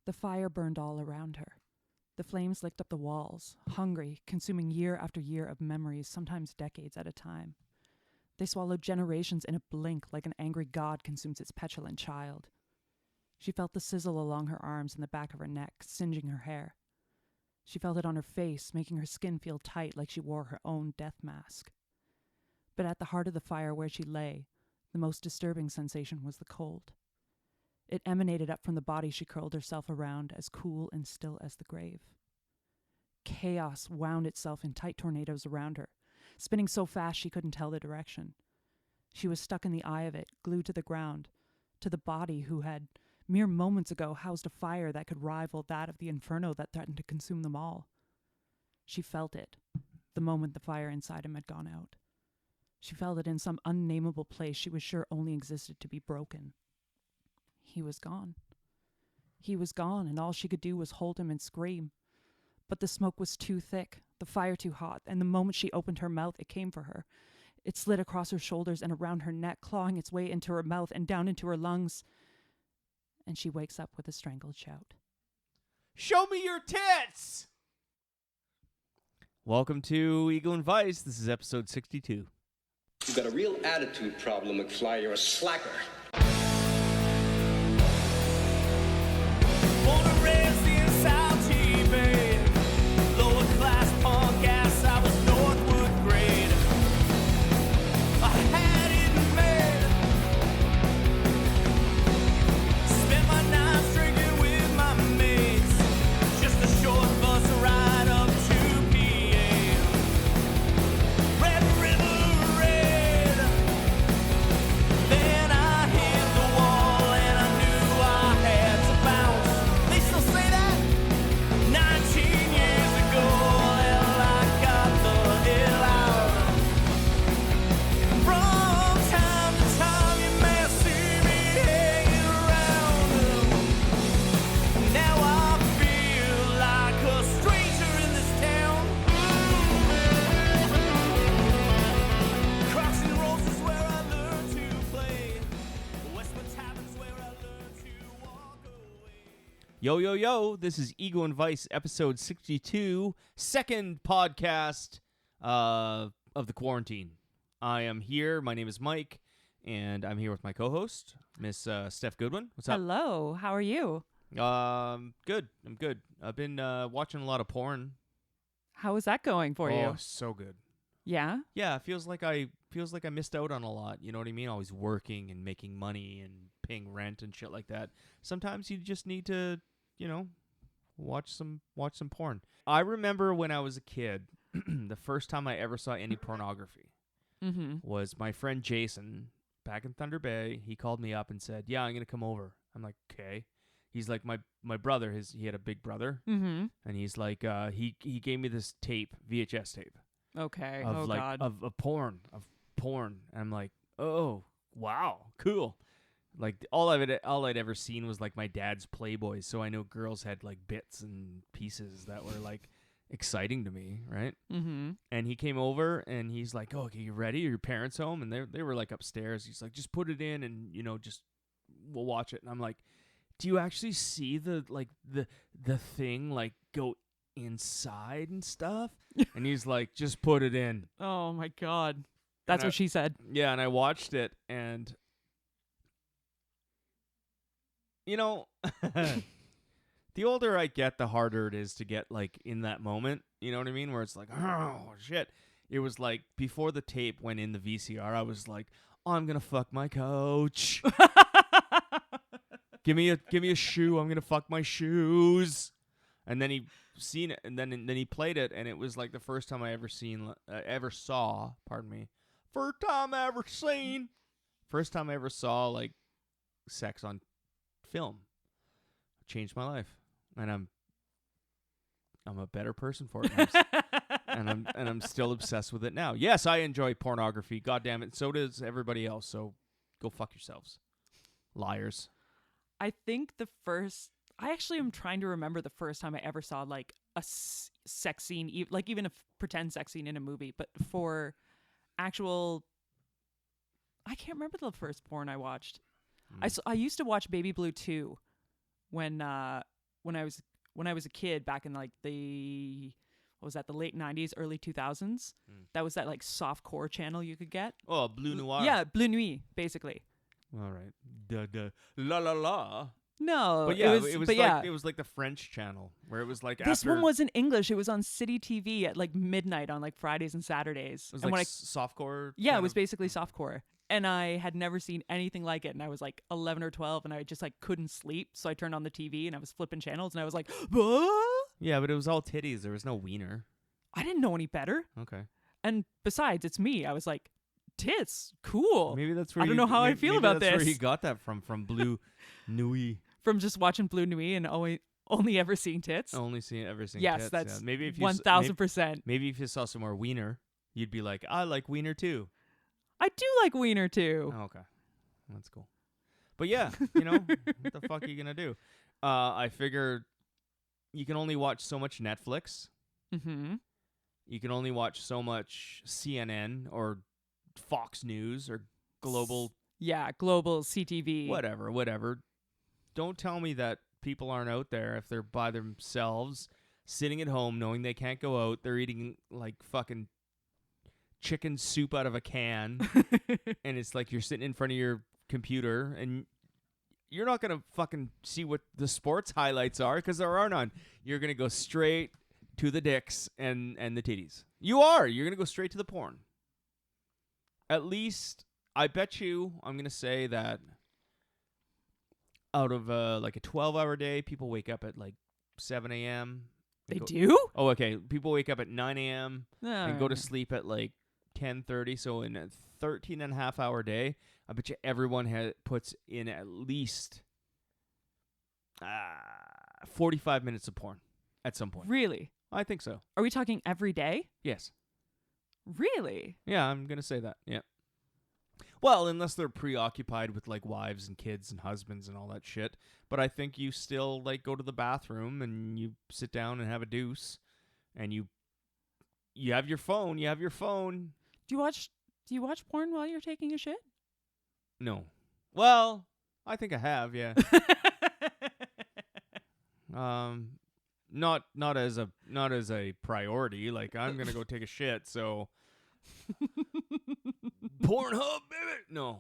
The fire burned all around her. The flames licked up the walls, hungry, consuming year after year of memories, sometimes decades at a time. They swallowed generations in a blink like an angry god consumes its petulant child. She felt the sizzle along her arms and the back of her neck, singeing her hair. She felt it on her face, making her skin feel tight like she wore her own death mask. But at the heart of the fire where she lay, the most disturbing sensation was the cold. It emanated up from the body she curled herself around, as cool and still as the grave. Chaos wound itself in tight tornadoes around her, spinning so fast she couldn't tell the direction. She was stuck in the eye of it, glued to the ground, to the body who had, mere moments ago, housed a fire that could rival that of the inferno that threatened to consume them all. She felt it, the moment the fire inside him had gone out. She felt it in some unnameable place she was sure only existed to be broken. He was gone. He was gone, and all she could do was hold him and scream. But the smoke was too thick, the fire too hot, and the moment she opened her mouth, it came for her. It slid across her shoulders and around her neck, clawing its way into her mouth and down into her lungs. And she wakes up with a strangled shout. Show me your tits! Welcome to Eagle and Vice. This is episode 62. You've got a real attitude problem, McFly. You're a slacker. Born and raised in South Bay, lower class punk ass, I was Northwood grade. I had it made. Spent my nights drinking with my mates. Just a short bus ride up to PA. Red River Red. Then I hit the wall and I knew I had to bounce. They still say that 19 years ago, hell, I got the hell out. From time to time, you may see me hanging around. Now I feel like a stranger in this town. Crossing roads is where I learned to play. Westwood Tavern's where I learned to walk away. Yo, yo, yo. This is Eagle and Vice, episode 62, second podcast of the quarantine. I am here. My name is Mike, and I'm here with my co-host, Miss Steph Goodwin. What's up? Hello, how are you? Good. I'm good. I've been watching a lot of porn. How is that going for you? So good. Yeah? Yeah, it feels like I missed out on a lot. You know what I mean? Always working and making money and paying rent and shit like that. Sometimes you just need to, watch some porn. I remember when I was a kid, the first time I ever saw any pornography Mm-hmm. was my friend Jason back in Thunder Bay. He called me up and said, "Yeah, I'm gonna come over." I'm like, "Okay." He's like my brother. He had a big brother, Mm-hmm. and he's like, he gave me this tape, VHS tape. Okay. Of God. of porn. And I'm like, oh wow, cool. Like all I'd ever seen was like my dad's Playboys, so I know girls had like bits and pieces that were like exciting to me, right? Mm-hmm. And he came over and he's like, "Oh, okay, you ready? Are your parents home?" And they were like upstairs. He's like, "Just put it in and just we'll watch it." And I'm like, "Do you actually see the thing like go inside and stuff?" And he's like, "Just put it in." Oh my God. That's And what she said. Yeah, and I watched it, and the older I get, the harder it is to get like in that moment. You know what I mean? Where it's like, oh shit. It was like before the tape went in the VCR, I was like, oh, I'm gonna fuck my couch. Give me a shoe. I'm gonna fuck my shoes. And then he seen it, and then he played it, and it was like the first time I ever saw. Pardon me. First time I ever saw like sex on film. Changed my life, and I'm a better person for it. And I'm still obsessed with it now. Yes, I enjoy pornography. God damn it, so does everybody else. So go fuck yourselves, liars. I think I actually am trying to remember the first time I ever saw like a sex scene, like even a pretend sex scene in a movie, but for actual, I can't remember the first porn I watched. I used to watch Baby Blue 2 when when I was a kid back in like the what was that, the late 90s, early 2000s. That was that like softcore channel you could get. Oh, Blue Noir. Yeah, Bleu Nuit, basically. All right. Duh. La la la. No, But yeah, it was like the French channel where it was like this after one was in English. It was on City TV at like midnight on like Fridays and Saturdays. it was and like when softcore. yeah, it kind was of- basically softcore. And I had never seen anything like it. And I was like 11 or 12 and I just like couldn't sleep. So I turned on the TV and I was flipping channels and I was like, "Ah!" Yeah, but it was all titties. There was no wiener. I didn't know any better. Okay. And besides, it's me. I was like, tits, cool. Maybe that's where I don't know how I feel about that's this. Where you got that from Blue Nuit. From just watching Bleu Nuit and only ever seeing tits. Only ever seen Yes, tits, that's yeah. Maybe if you 1000%. maybe if you saw some more wiener, you'd be like, I like wiener too. I do like wiener too. Oh, okay, that's cool. But yeah, you know, what the fuck are you gonna do? I figure you can only watch so much Netflix. Mm-hmm. You can only watch so much CNN or Fox News or Global Yeah, global CTV. whatever. Don't tell me that people aren't out there if they're by themselves, sitting at home knowing they can't go out. They're eating like fucking chicken soup out of a can, and it's like you're sitting in front of your computer and you're not gonna fucking see what the sports highlights are because there are none. You're gonna go straight to the dicks and the titties. You're gonna go straight to the porn. At least I bet you I'm gonna say that out of like a 12-hour day, people wake up at like 7 a.m. They do? Oh, okay. People wake up at 9 a.m. and go to Ah. sleep at like 10:30. So in a 13-and-a-half-hour day, I bet you everyone puts in at least 45 minutes of porn at some point. Really? I think so. Are we talking every day? Yes. Really? Yeah, I'm going to say that. Yeah. Well, unless they're preoccupied with like wives and kids and husbands and all that shit. But I think you still like go to the bathroom and you sit down and have a deuce and you have your phone. You have your phone. Do you watch porn while you're taking a shit? No. Well, I think I have, yeah. Not as a priority. Like I'm gonna go take a shit, so Pornhub, baby. No.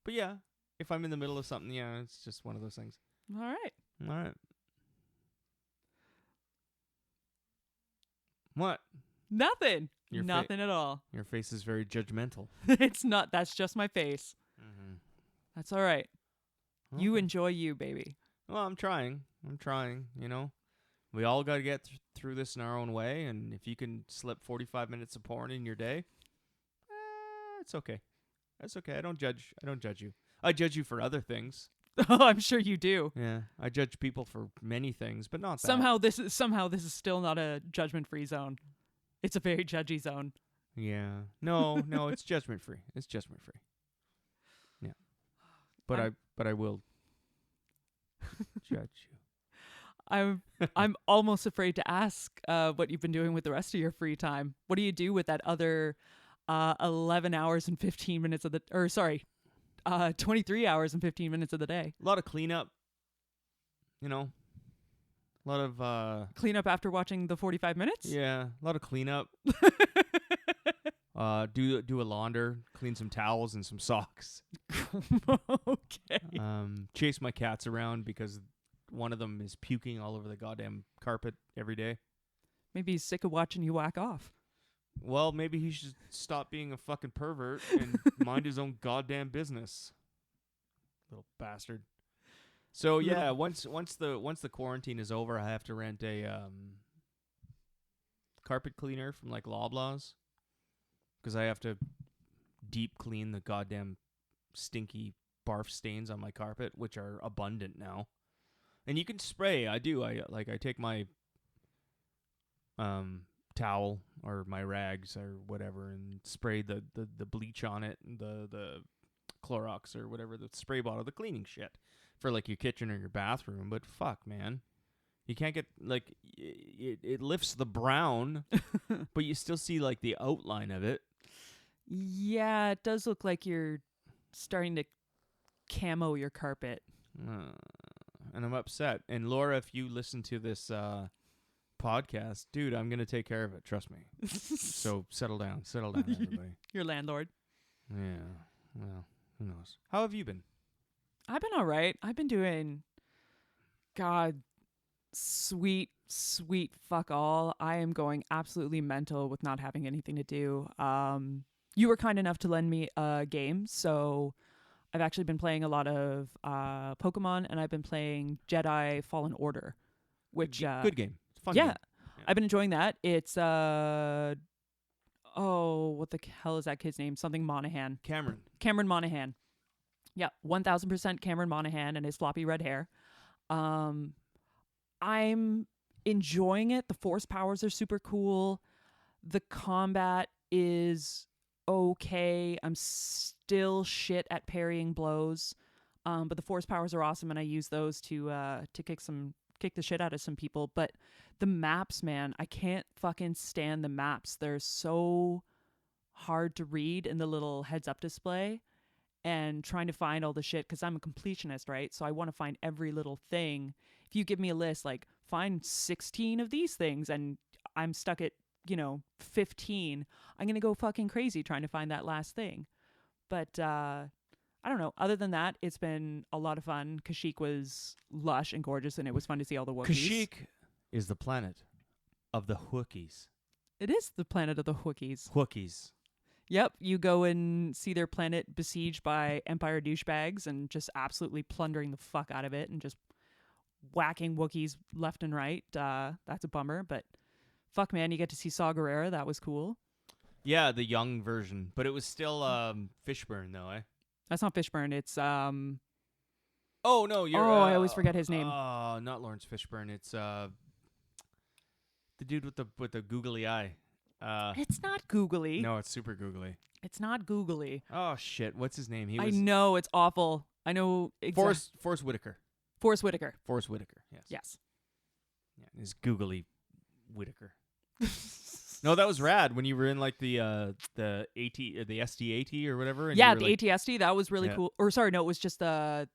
But yeah, if I'm in the middle of something, yeah, it's just one of those things. All right. All right. What? Nothing. Your fa- Nothing at all. Your face is very judgmental. It's not. That's just my face. Mm-hmm. That's all right. You enjoy you, baby. Well, I'm trying, you know. We all got to get through this in our own way, and if you can slip 45 minutes of porn in your day, it's okay. That's okay. I don't judge you. I judge you for other things. Oh, I'm sure you do. Yeah, I judge people for many things, but not that. Somehow this is still not a judgment-free zone. It's a very judgy zone. Yeah. No, it's judgment free. It's judgment free. Yeah. But I will judge you. I'm almost afraid to ask what you've been doing with the rest of your free time. What do you do with that other 11 hours and 15 minutes of 23 hours and 15 minutes of the day? A lot of cleanup. You know. A lot of Clean up after watching the 45 minutes? yeah, a lot of cleanup. Do a launder, clean some towels and some socks. Okay. Chase my cats around because one of them is puking all over the goddamn carpet every day. Maybe he's sick of watching you whack off. Well, maybe he should stop being a fucking pervert and mind his own goddamn business. Little bastard. So yeah, once the quarantine is over, I have to rent a carpet cleaner from like Loblaws because I have to deep clean the goddamn stinky barf stains on my carpet, which are abundant now. And you can spray. I do. I take my towel or my rags or whatever and spray the bleach on it, and the Clorox or whatever, the spray bottle, the cleaning shit for like your kitchen or your bathroom. But fuck, man, you can't get like it lifts the brown, but you still see like the outline of it. Yeah, it does look like you're starting to camo your carpet. and I'm upset. And Laura, if you listen to this podcast, dude, I'm gonna take care of it. Trust me. So settle down, everybody. Your landlord. Yeah. Well, who knows? How have you been? I've been all right. I've been doing, God, sweet fuck all. I am going absolutely mental with not having anything to do. You were kind enough to lend me a game, so I've actually been playing a lot of Pokemon, and I've been playing Jedi Fallen Order, which good game. It's a fun yeah, game. I've been enjoying that. It's what the hell is that kid's name? Something Monahan. Cameron Monahan. Yeah, 1000% Cameron Monahan and his floppy red hair. I'm enjoying it. The force powers are super cool. The combat is okay. I'm still shit at parrying blows. But the force powers are awesome, and I use those to kick the shit out of some people. But the maps, man, I can't fucking stand the maps. They're so hard to read in the little heads up display, and trying to find all the shit, because I'm a completionist, right? So I want to find every little thing. If you give me a list, like, find 16 of these things, and I'm stuck at, 15, I'm going to go fucking crazy trying to find that last thing. But I don't know. Other than that, it's been a lot of fun. Kashyyyk was lush and gorgeous, and it was fun to see all the Wookiees. Kashyyyk is the planet of the Wookiees. It is the planet of the Wookiees. Wookiees. Yep, you go and see their planet besieged by Empire douchebags and just absolutely plundering the fuck out of it and just whacking Wookiees left and right. That's a bummer, but fuck, man, you get to see Saw Gerrera. That was cool. Yeah, the young version, but it was still Fishburne, though, eh? That's not Fishburne. It's Oh no, you're. I always forget his name. Oh, not Lawrence Fishburne. It's the dude with the googly eye. It's not googly. No, it's super googly. It's not googly. Oh shit, what's his name? I know, it's awful. I know Forrest Whitaker. Forrest Whitaker. Forrest Whitaker. Yes. Yes. Yeah, his googly Whitaker. No, that was rad when you were in like the ST-AT or whatever. And yeah, you were, the like, AT-ST, that was really cool. Or sorry, no, it was just Maybe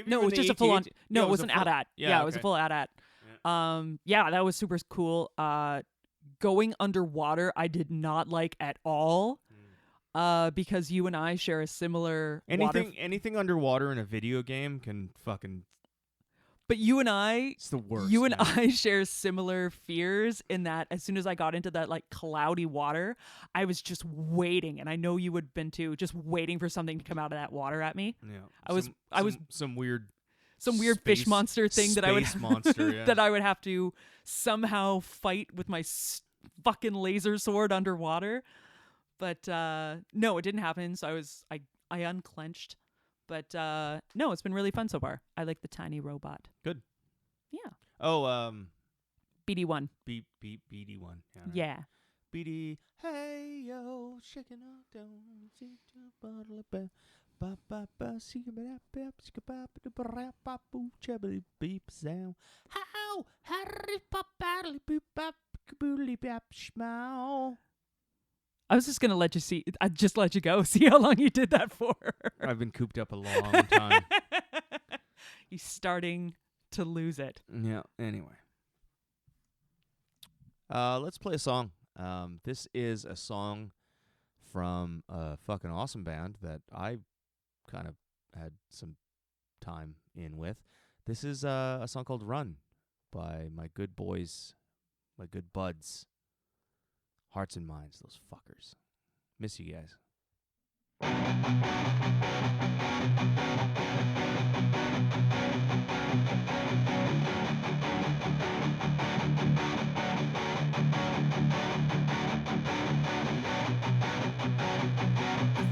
no, it was just a full on. No, it was an AT-AT. Yeah, it was a okay. full AT-AT. Yeah, that was super cool. Going underwater, I did not like at all. Because you and I share a similar anything underwater in a video game can fucking. But you and I, it's the worst. You and I share similar fears in that as soon as I got into that like cloudy water, I was just waiting, and I know you would have been too, just waiting for something to come out of that water at me. Yeah, I was some weird fish monster thing that I would monster, yeah. that I would have to somehow fight with my fucking laser sword underwater. But no, it didn't happen. So I unclenched. But no, it's been really fun so far. I like the tiny robot. Good. Yeah. Oh, BD1. BD1. Yeah. Right. Yeah. BD. Hey yo, shaking up, don't see to bottle of ba ba ba ba see ba ba ba ba ba ba boo chabby beep sound. How Harry pop battle boop bap kaboodly bap schmow. I was just gonna let you see. I'd just let you go. See how long you did that for. I've been cooped up a long time. He's starting to lose it. Yeah. Anyway, let's play a song. This is a song from a fucking awesome band that I kind of had some time in with. This is a song called "Run" by my good boys, my good buds. Hearts and Minds, those fuckers. Miss you guys. I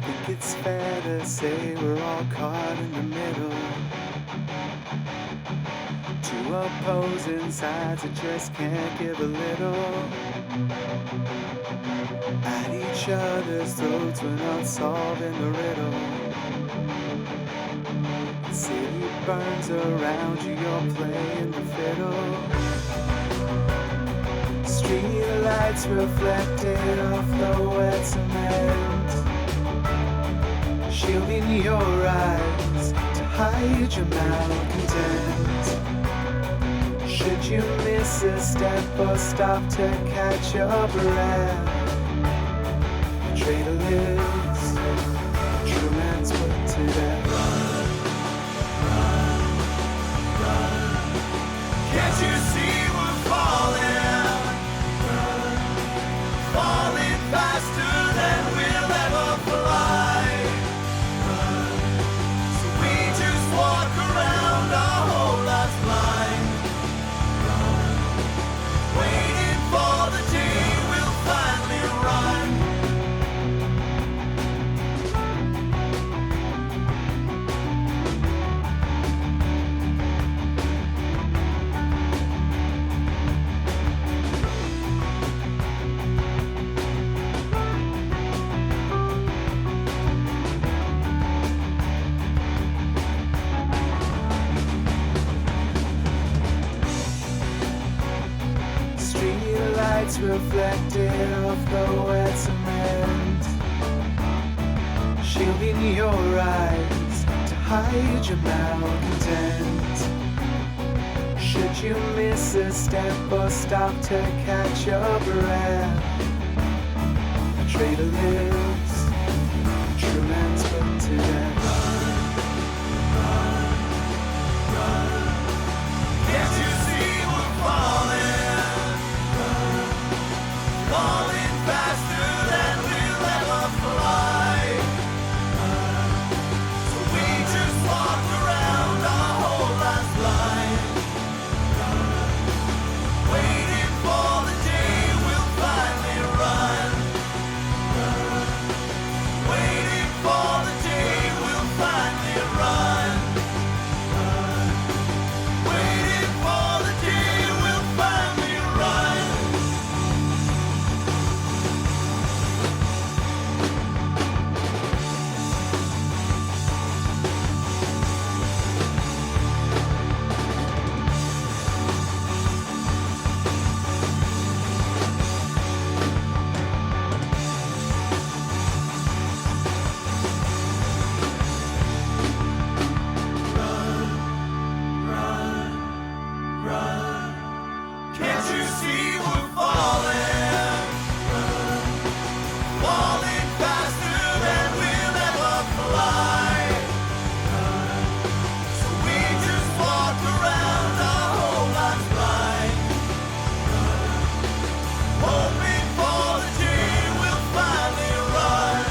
think it's fair to say we're all caught in the middle. Two opposing sides that just can't give a little. At each other's throats, we're not solving the riddle. The city burns around you, you're playing the fiddle. Street lights reflected off the wet cement, shielding your eyes to hide your malcontent. Should you miss a step or stop to catch your breath? A traitor lives, a true man's put to death. Can't you see we're falling? Falling faster than we'll ever fly. So we just walk around our whole lives blind, waiting for the day we'll finally run. Street lights reflected off the wet cement, shielding your eyes to hide your malcontent. Should you miss a step or stop to catch your breath? A traitor lives, a true man's put to death. Can't you see we're falling? Falling faster than we'll ever fly. So we just walk around our whole lives blind, waiting for the day we'll finally run. Waiting for the day we'll finally run. Waiting for the day we'll finally run. Can't you see we're falling? Falling faster than we'll ever fly. So we just walk around our whole lives blind, hoping for the day we'll finally run.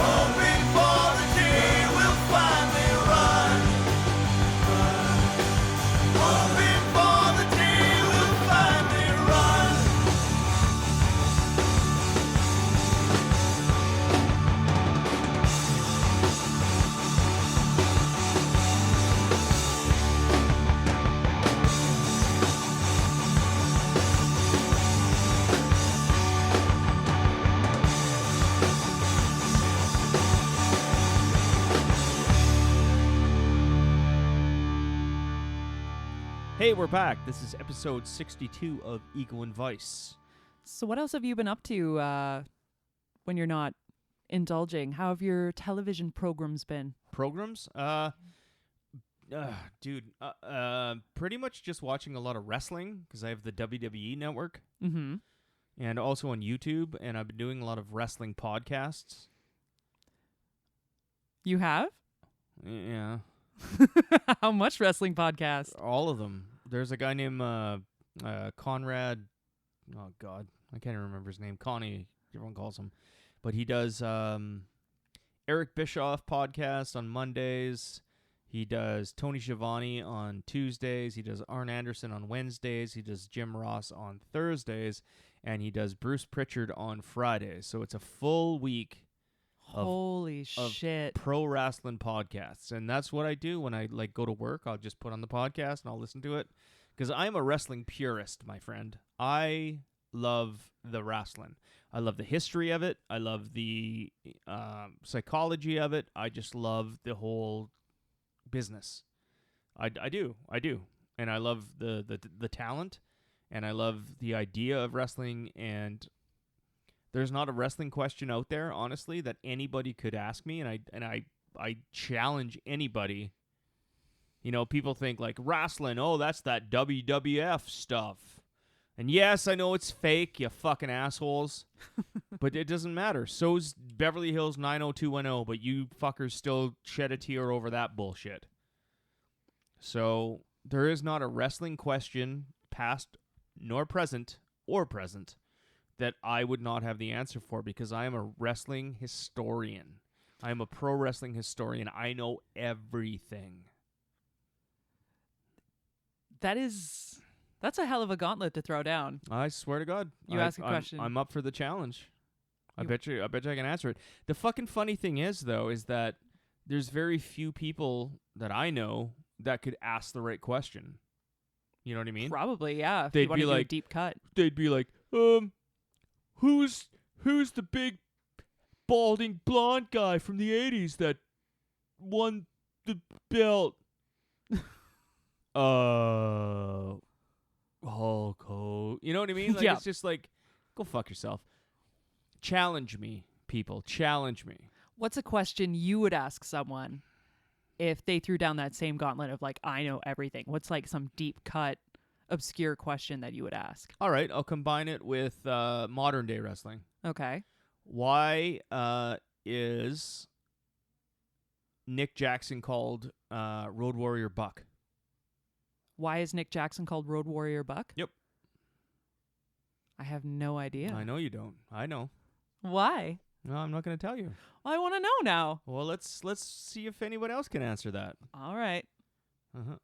Hoping for the day we'll finally run. Hoping for the day we'll finally run. Hey, we're back. This is episode 62 of Ego and Vice. So, what else have you been up to when you're not indulging? How have your television programs been? Programs? Dude, pretty much just watching a lot of wrestling because I have the WWE network Mm-hmm. and also on YouTube, and I've been doing a lot of wrestling podcasts. You have? Yeah, How much wrestling podcast? all of them. There's a guy named Conrad. Oh God, I can't even remember his name. Connie, everyone calls him, but he does Eric Bischoff podcast on Mondays. He does Tony Schiavone on Tuesdays. He does Arn Anderson on Wednesdays. He does Jim Ross on Thursdays, and he does Bruce Pritchard on Fridays. So it's a full week of Holy shit. pro wrestling podcasts, and that's what I do when I go to work. I'll just put on the podcast and I'll listen to it because I'm a wrestling purist, my friend. I love the wrestling. I love the history of it. I love the psychology of it. I just love the whole business. I do, and I love the talent, and I love the idea of wrestling. And there's not a wrestling question out there, honestly, that anybody could ask me, and I I challenge anybody. You know, people think like wrestling, oh, that's that WWF stuff. And yes, I know it's fake, you fucking assholes. But it doesn't matter. So's Beverly Hills 90210, but you fuckers still shed a tear over that bullshit. So there is not a wrestling question, past nor present, that I would not have the answer for, because I am a wrestling historian. I am a pro wrestling historian. I know everything. That's a hell of a gauntlet to throw down. I swear to God. You ask a question. I'm up for the challenge. I bet you I can answer it. The fucking funny thing is, though, is that there's very few people that I know that could ask the right question. You know what I mean? Probably, yeah. If They'd you want be to do a like- deep cut. They'd be like, who's the big balding blonde guy from the 80s that won the belt? Hulk Hogan. You know what I mean? Like, Yeah. It's just like, go fuck yourself. Challenge me, people. Challenge me. What's a question you would ask someone if they threw down that same gauntlet of like, I know everything? What's like some deep cut, obscure question that you would ask? All right, I'll combine it with modern day wrestling. Okay. Why is Nick Jackson called Road Warrior Buck? Why is Nick Jackson called Road Warrior Buck? Yep. I have no idea. I know you don't. I know. Why? No, I'm not going to tell you. I want to know now. Well, let's see if anyone else can answer that. All right. Uh-huh.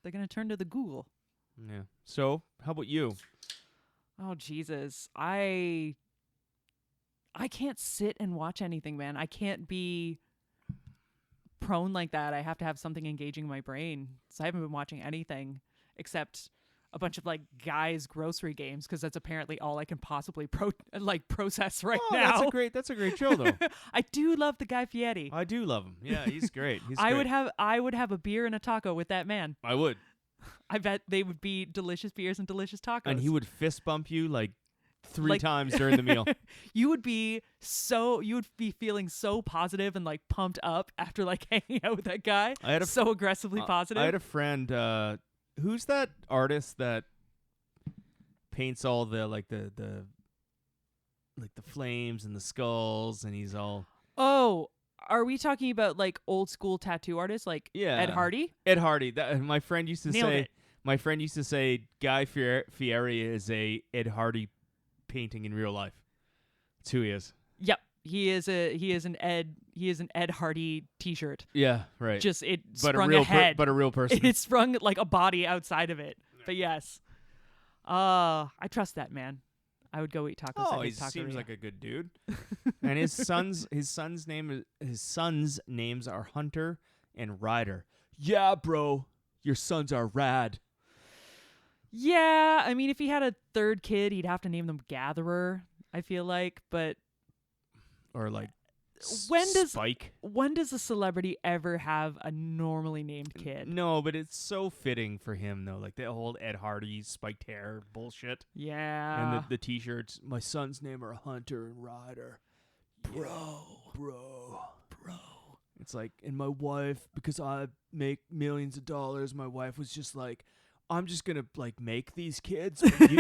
They're going to turn to the Google. Yeah. So, how about you? Oh, Jesus. I can't sit and watch anything, man. I can't be prone like that. I have to have something engaging my brain. So I haven't been watching anything except a bunch of like guys' grocery games, because that's apparently all I can possibly process right now. That's a great show though. I do love the Guy Fieri. I do love him. Yeah, he's great. He's I great. would have a beer and a taco with that man. I would. I bet they would be delicious beers and delicious tacos. And he would fist bump you like 3 Like- times during the meal. you would be feeling so positive and like pumped up after like hanging out with that guy. I had a so aggressively positive. I had a friend, who's that artist that paints all the flames and the skulls, and he's all Oh, are we talking about like old school tattoo artists like Yeah. Ed Hardy? Ed Hardy. That my friend used to Nailed say. it. My friend used to say Guy Fieri is a Ed Hardy painting in real life. That's who he is. Yep. He is an Ed Hardy t-shirt. Yeah, right. Just it but sprung a real a head. but a real person. It sprung like a body outside of it. But yes. I trust that man. I would go eat tacos Oh, at he his seems taqueria. like a good dude. And his sons' names are Hunter and Ryder. Yeah, bro, your sons are rad. Yeah, I mean, if he had a third kid, he'd have to name them Gatherer, I feel like. But Or like When does- Spike? when does a celebrity ever have a normally named kid? No, but it's so fitting for him though. Like the whole Ed Hardy spiked hair bullshit. Yeah. And the t-shirts, my son's name are Hunter and Ryder. Bro. It's like, and my wife, because I make millions of dollars, my wife was just like, I'm just going to like make these kids. But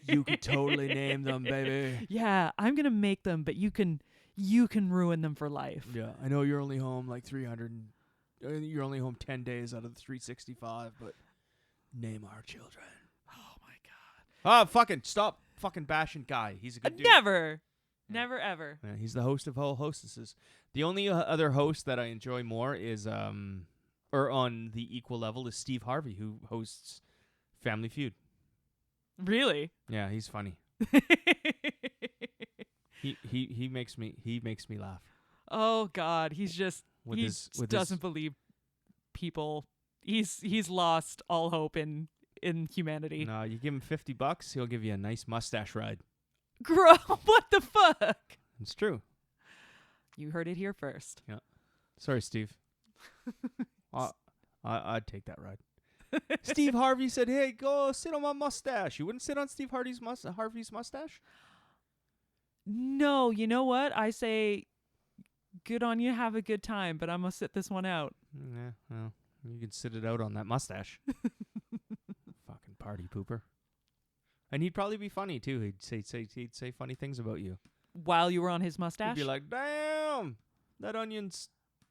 you could totally name them, baby. Yeah, I'm gonna make them, but you can ruin them for life. Yeah, I know you're only home like 300, you're only home 10 days out of the 365, but name our children. Oh my god. Fucking stop fucking bashing Guy. He's a good dude. Never ever. Yeah, he's the host of All Hostesses. The only other host that I enjoy more is, or on the equal level, is Steve Harvey, who hosts Family Feud. Really? Yeah, he's funny. He makes me laugh. Oh god, he's just With he his- with doesn't his- believe people. He's lost all hope in humanity. No, you give him $50, he'll give you a nice mustache ride. Bro, what the fuck? It's true. You heard it here first. Sorry, Steve. I'd take that ride. Steve Harvey said, "Hey, go sit on my mustache." You wouldn't sit on Steve Harvey's mustache? No, you know what? I say good on you. Have a good time, but I'm gonna sit this one out. Yeah, well, you can sit it out on that mustache. Fucking party pooper. And he'd probably be funny too. He'd say funny things about you. While you were on his He'd mustache? be like, "Damn, that onion's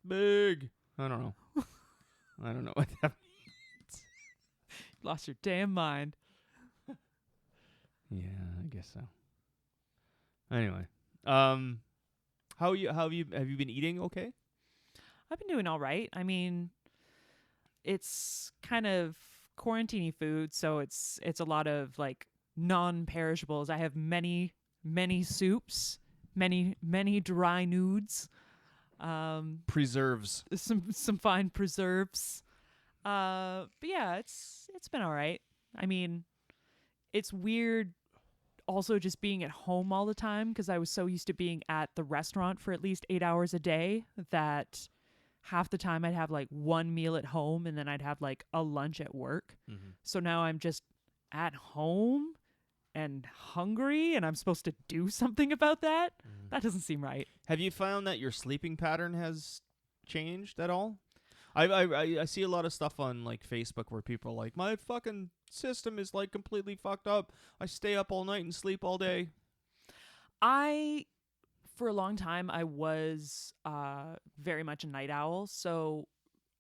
big." I don't know. I don't know what that means. Lost your damn mind. Yeah, I guess so. Anyway, how have you been eating? Okay. I've been doing all right. I mean, it's kind of quarantine food, so it's a lot of like non-perishables. I have many soups, many dry nudes, Preserves. some fine preserves. But yeah, it's been all right. I mean, it's weird also just being at home all the time because I was so used to being at the restaurant for at least 8 hours a day that half the time I'd have like one meal at home and then I'd have like a lunch at work. Mm-hmm. So now I'm just at home and hungry and I'm supposed to do something about that. That doesn't seem right. Have you found that your sleeping pattern has changed at all? I see a lot of stuff on like Facebook where people are like, my fucking system is like completely fucked up. I stay up all night and sleep all day. For a long time, I was very much a night owl, so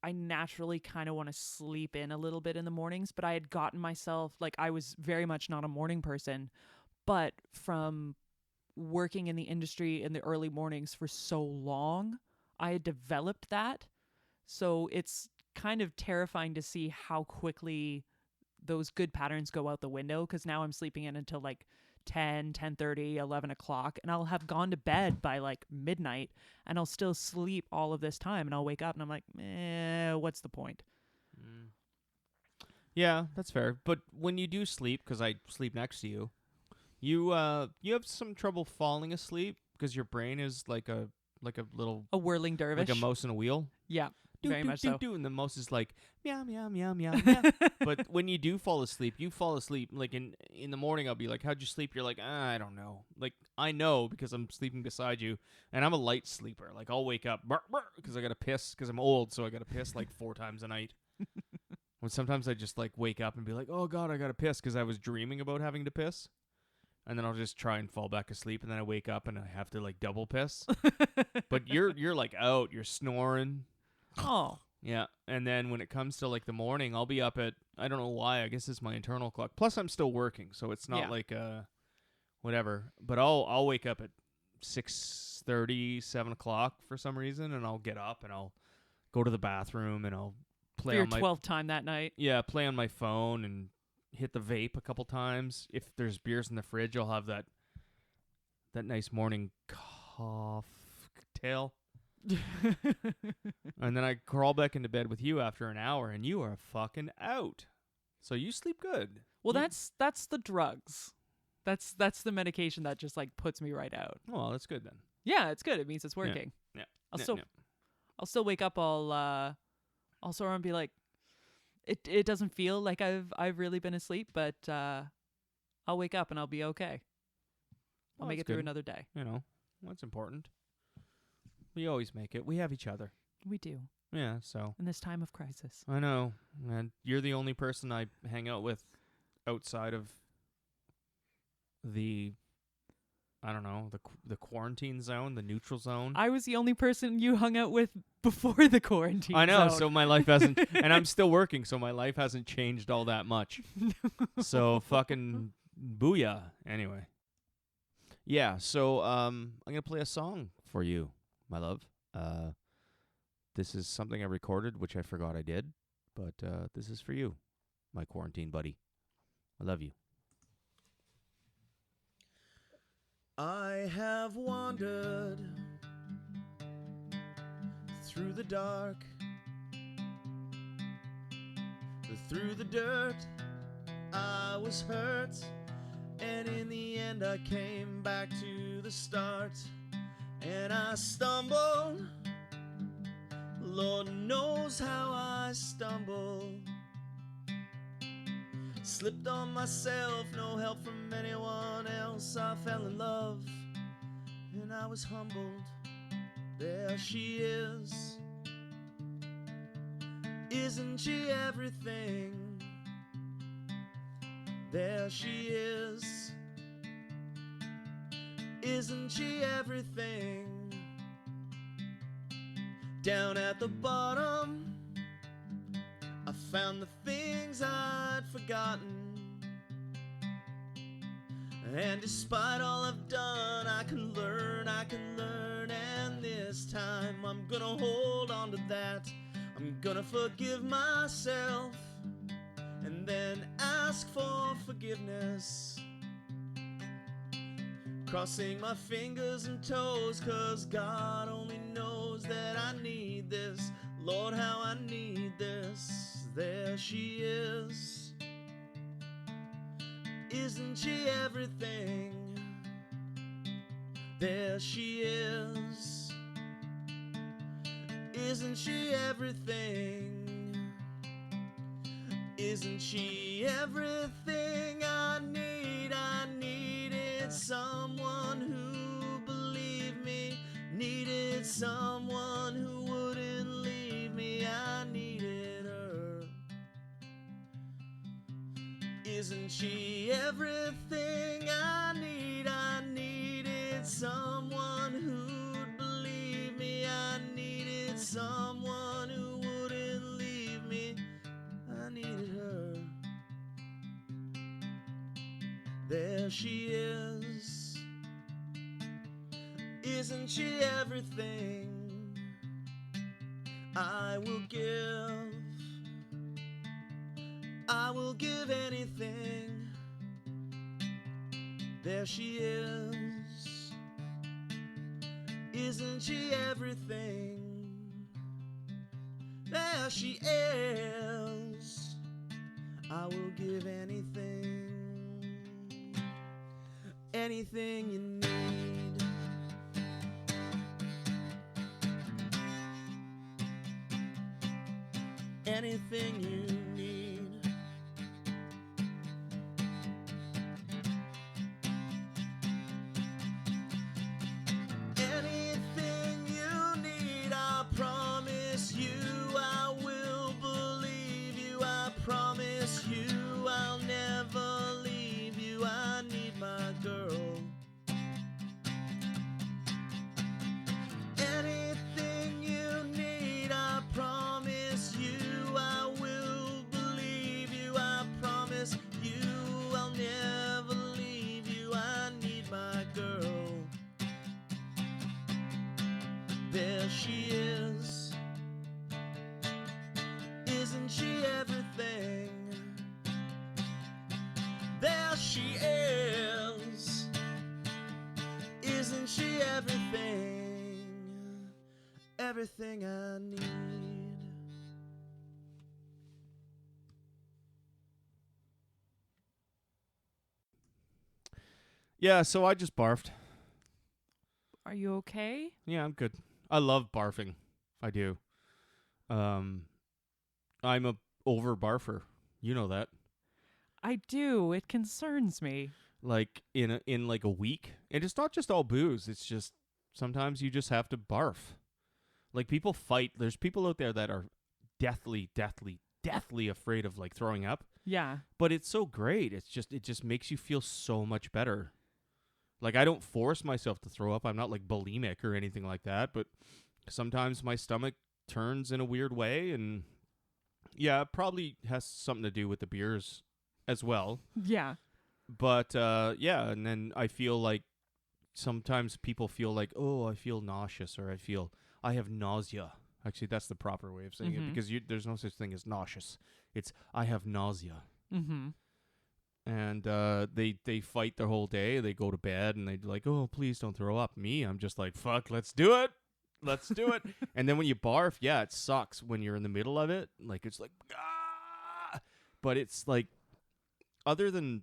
I naturally kind of want to sleep in a little bit in the mornings, but I had gotten myself, like, I was very much not a morning person, but from working in the industry in the early mornings for so long, I had developed that. So it's kind of terrifying to see how quickly those good patterns go out the window, because now I'm sleeping in until like 10, 10:30, 11 o'clock, and I'll have gone to bed by like midnight, and I'll still sleep all of this time, and I'll wake up and I'm like, what's the point? Yeah, that's fair. But when you do sleep, because I sleep next to you, you have some trouble falling asleep because your brain is like a little A whirling dervish. like a mouse in a wheel. Yeah, Do, very do, much do, so. do, and the mouse is like meow meow meow meow meow. But when you do fall asleep, like in the morning. I'll be like, "How'd you sleep?" You're like, "I don't know." Like I know because I'm sleeping beside you, and I'm a light sleeper. Like I'll wake up because I gotta piss because I'm old, so I gotta piss like 4 times a night. When sometimes I just like wake up and be like, "Oh God, I gotta piss," because I was dreaming about having to piss. And then I'll just try and fall back asleep, and then I wake up and I have to like double piss. But you're like out, you're snoring. Oh, Yeah, and then when it comes to like the morning, I'll be up at, I don't know why, I guess it's my internal clock. Plus I'm still working, so it's not Yeah. like whatever. But I'll wake up at 6:30, 7 o'clock for some reason, and I'll get up and I'll go to the bathroom and I'll play for your on my 12th time that night. play on my phone and hit the vape a couple times. If there's beers in the fridge, I'll have that nice morning cocktail. And then I crawl back into bed with you after an hour, and you are fucking out. So you sleep good. Well, You- that's the drugs. That's the medication that just like puts me right out. Well, that's good then. Yeah, it's good. It means it's working. Yeah. I'll Yeah, still yeah. I'll still wake up all sore and be like, it doesn't feel like I've really been asleep, but I'll wake up and I'll be okay. I'll Well, make that's it through good. another day. You know, that's important. We always make it. We have each other. We do Yeah, so in this time of crisis. I know. And you're the only person I hang out with outside of the, I don't know, the quarantine zone, the neutral zone. I was the only person you hung out with before the quarantine. I know, zone. so my life hasn't, and I'm still working, so my life hasn't changed all that much. So fucking booyah. Anyway. Yeah, so I'm going to play a song for you, my love. This is something I recorded, which I forgot I did, but this is for you, my quarantine buddy. I love you. I have wandered through the dark, through the dirt. I was hurt, and in the end I came back to the start, and I stumbled. Lord knows how I stumbled. Slipped on myself, no help from anyone else. I fell in love, and I was humbled. There she is. Isn't she everything? There she is. Isn't she everything? Down at the bottom, I found the things I'd forgotten. And despite all I've done, I can learn, and this time I'm gonna hold on to that. I'm gonna forgive myself, and then ask for forgiveness. Crossing my fingers and toes, 'cause God only knows that I need this. Lord, how I need this. There she is. Isn't she everything? There she is. Isn't she everything? Isn't she everything I need? I needed someone who believed me, needed someone who wouldn't leave me. I needed her. Isn't she everything I need? I needed someone who'd believe me. I needed someone who wouldn't leave me. I needed her. There she is. Isn't she everything? I will give anything. There she is. Isn't she everything? There she is. I will give anything. Anything you need. Anything you need. Anything you need, I promise you I will believe you. I promise you I'll never leave you. I need my girl. Anything you need, I promise you I will believe you. I promise you I'll never leave you. I need my girl. There she is. Isn't she everything? There she is. Isn't she everything? Everything I need. Yeah, so I just barfed. Are you okay? Yeah, I'm good. I love barfing. I do. I'm a over barfer. You know that. I do. It concerns me. Like in like a week. And it's not just all booze. It's just sometimes you just have to barf. Like people fight. There's people out there that are deathly afraid of like throwing up. Yeah. But it's so great. It just makes you feel so much better. Like I don't force myself to throw up. I'm not like bulimic or anything like that, but sometimes my stomach turns in a weird way, and yeah, it probably has something to do with the beers as well. Yeah. But yeah, and then I feel like sometimes people feel like, oh, I feel nauseous, or I have nausea. Actually, that's the proper way of saying it, because there's no such thing as nauseous. It's I have nausea. Mm-hmm. And they fight the whole day. They go to bed and they're like, oh, please don't throw up. Me, I'm just like, fuck, let's do it. Let's do it. And then when you barf, yeah, it sucks when you're in the middle of it. Like, it's like, ah! But it's like, other than,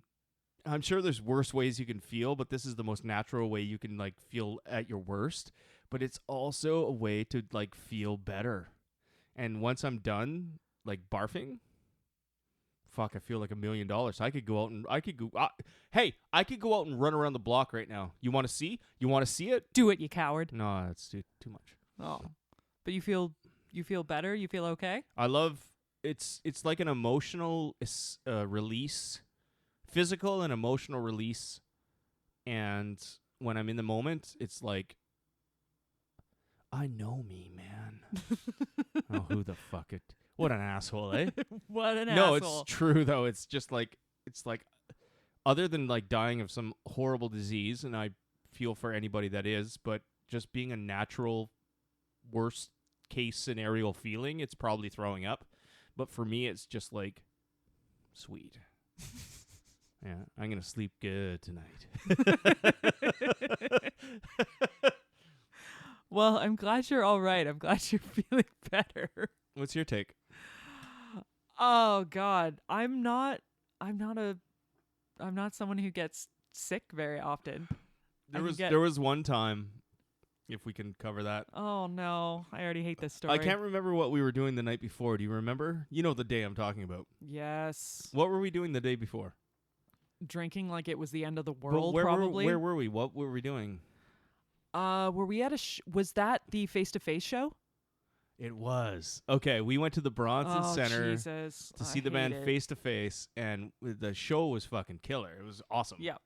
I'm sure there's worse ways you can feel, but this is the most natural way you can, like, feel at your worst. But it's also a way to, like, feel better. And once I'm done, like, barfing, fuck, I feel like $1 million. I could go out and I could go out and run around the block right now. You want to see? You want to see it? Do it, you coward. No, it's too much. Oh, but you feel better. You feel okay. I love it's like an emotional release, physical and emotional release. And when I'm in the moment, it's like, I know me, man. Oh, who the fuck it? What an asshole, eh? What an No, asshole. it's true though. It's just like other than like dying of some horrible disease, and I feel for anybody that is, but just being a natural worst case scenario feeling, it's probably throwing up. But for me, it's just like sweet. Yeah, I'm gonna sleep good tonight. Well, I'm glad you're all right. I'm glad you're feeling better. What's your take? Oh God, I'm not someone who gets sick very often. There was one time, if we can cover that. Oh no, I already hate this story. I can't remember what we were doing the night before. Do you remember? You know the day I'm talking about. Yes. What were we doing the day before? Drinking like it was the end of the But world, where probably. Where were we? What were we doing? Were we at was that the face-to-face show? It was. Okay, we went to the Bronson Oh, Center Jesus. to I see the hate band it. face to face, and the show was fucking killer. It was awesome. Yeah.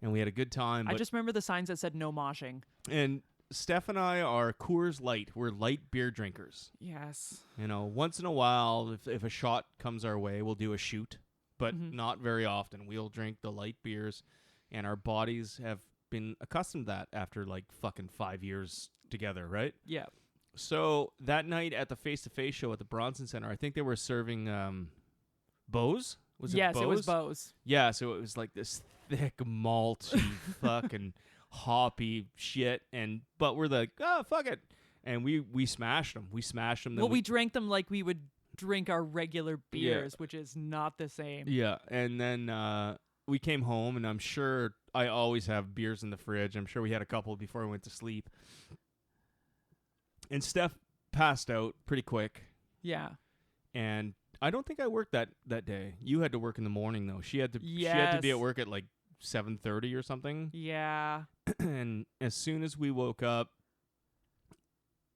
And we had a good time. I but- just remember the signs that said no moshing. and Steph and I are Coors Light. We're light beer drinkers. Yes. You know, once in a while, if a shot comes our way, we'll do a shoot, but Mhm. not very often. We'll drink the light beers, and our bodies have been accustomed to that after like fucking 5 years together, right? Yeah. So that night at the face-to-face show at the Bronson Center, I think they were serving Bose. Was yes, it Bose? it was Bose. Yeah, so it was like this thick malty fucking hoppy shit, but we're like, oh fuck it, and we smashed them. We smashed them. Well, we drank them like we would drink our regular beers, which is not the same. Yeah, and then we came home, and I'm sure I always have beers in the fridge. I'm sure we had a couple before we went to sleep. And Steph passed out pretty quick, Yeah. and I don't think I worked that day. You had to work in the morning though. She had to be at Yes. work at like 7:30 or something. Yeah. And as soon as we woke up,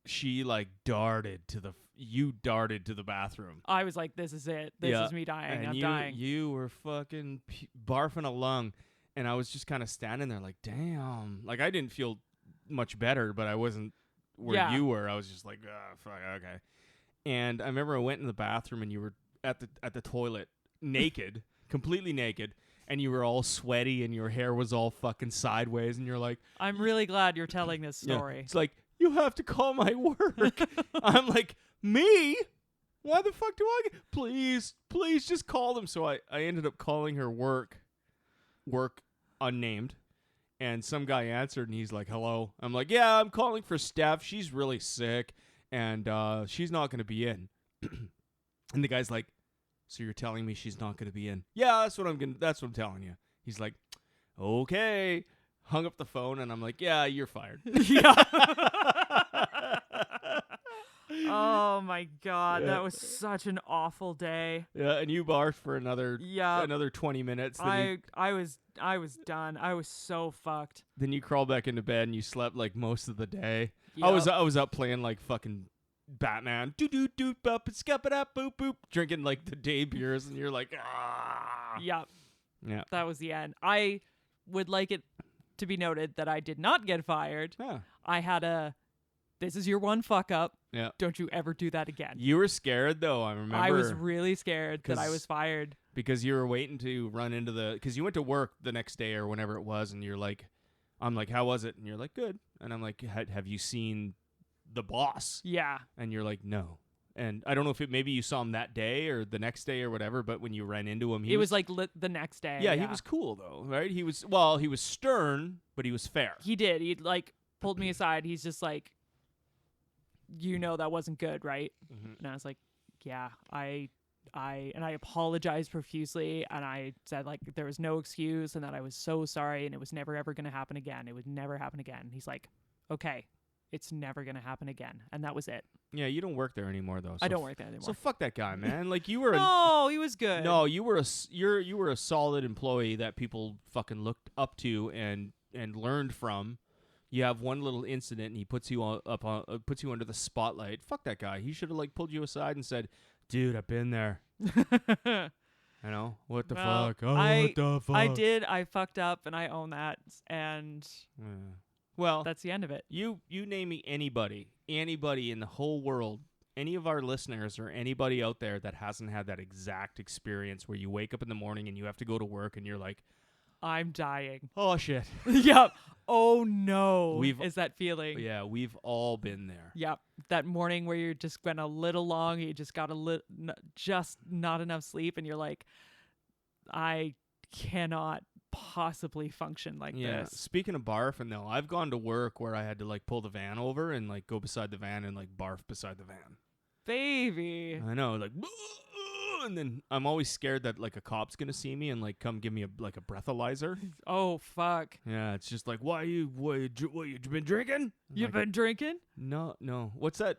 she like darted to the bathroom. I was like, this is it. This Yeah. is me dying. And I'm you, dying. You were fucking barfing a lung, and I was just kind of standing there like, damn. Like I didn't feel much better, but I wasn't where Yeah. you were. I was just like, fuck, okay. And I remember I went in the bathroom, and you were at the toilet naked, completely naked, and you were all sweaty, and your hair was all fucking sideways, and you're like, I'm really glad you're telling this yeah. story. It's like, you have to call my work. I'm like, me? Why the fuck do I get? Please just call them. So I ended up calling her work unnamed. And some guy answered, and he's like, hello. I'm like, yeah, I'm calling for Steph. She's really sick, and she's not going to be in. And the guy's like, so you're telling me she's not going to be in? Yeah, that's what I'm telling you. He's like, okay. Hung up the phone, and I'm like, yeah, you're fired. Yeah. Oh my God, Yeah. that was such an awful day. Yeah, and you barfed for another 20 minutes. Then I was done. I was so fucked. then you crawled back into bed, and you slept like most of the day. Yep. I was up playing like fucking Batman, doo doo doo bup and scup it up boop boop, drinking like the day beers, and you're like, ah. Yep. Yeah. That was the end. I would like it to be noted that I did not get fired. Yeah. I had this is your one fuck up. Yeah. Don't you ever do that again. You were scared though. I remember. I was really scared that I 'Cause- was fired. because you were waiting to run into because you went to work the next day or whenever it was, and you're like, I'm like, how was it? And you're like, good. And I'm like, have you seen the boss? Yeah. And you're like, no. And I don't know if maybe you saw him that day or the next day or whatever, but when you ran into him, It was like the next day. yeah, he was cool though, right? He was stern, but he was fair. He did. He like pulled me aside. He's just like, that wasn't good, right? Mhm. And I was like, yeah, I apologized profusely, and I said like there was no excuse, and that I was so sorry, and it was never ever going to happen again. It would never happen again. He's like, okay, it's never going to happen again, and that was it. Yeah, you don't work there anymore though. I so don't work there anymore. So fuck that guy, man. Like you were No, he was good. No, you were you were a solid employee that people fucking looked up to and learned from. you have one little incident and he puts you puts you under the spotlight. Fuck that guy. He should have like pulled you aside and said, "Dude, I've been there." You know, what the Well, fuck? Oh, I- what the fuck? I did. I fucked up, and I own that. And Yeah. Well, that's the end of it. you name me anybody in the whole world, any of our listeners or anybody out there that hasn't had that exact experience where you wake up in the morning and you have to go to work and you're like, I'm dying. oh shit. Yep. Oh no. We've- is that feeling? Yeah, we've all been there. Yep. That morning where you're just went a little long, you just got just not enough sleep, and you're like, I cannot possibly function like Yeah. this. Speaking of barfing though, I've gone to work where I had to like pull the van over and like go beside the van and like barf beside the van. Baby. I know, like, and then I'm always scared that like a cop's gonna see me and like come give me a breathalyzer. Oh fuck. Yeah, it's just like, you been drinking? I'm You've like, been drinking? No. What's that?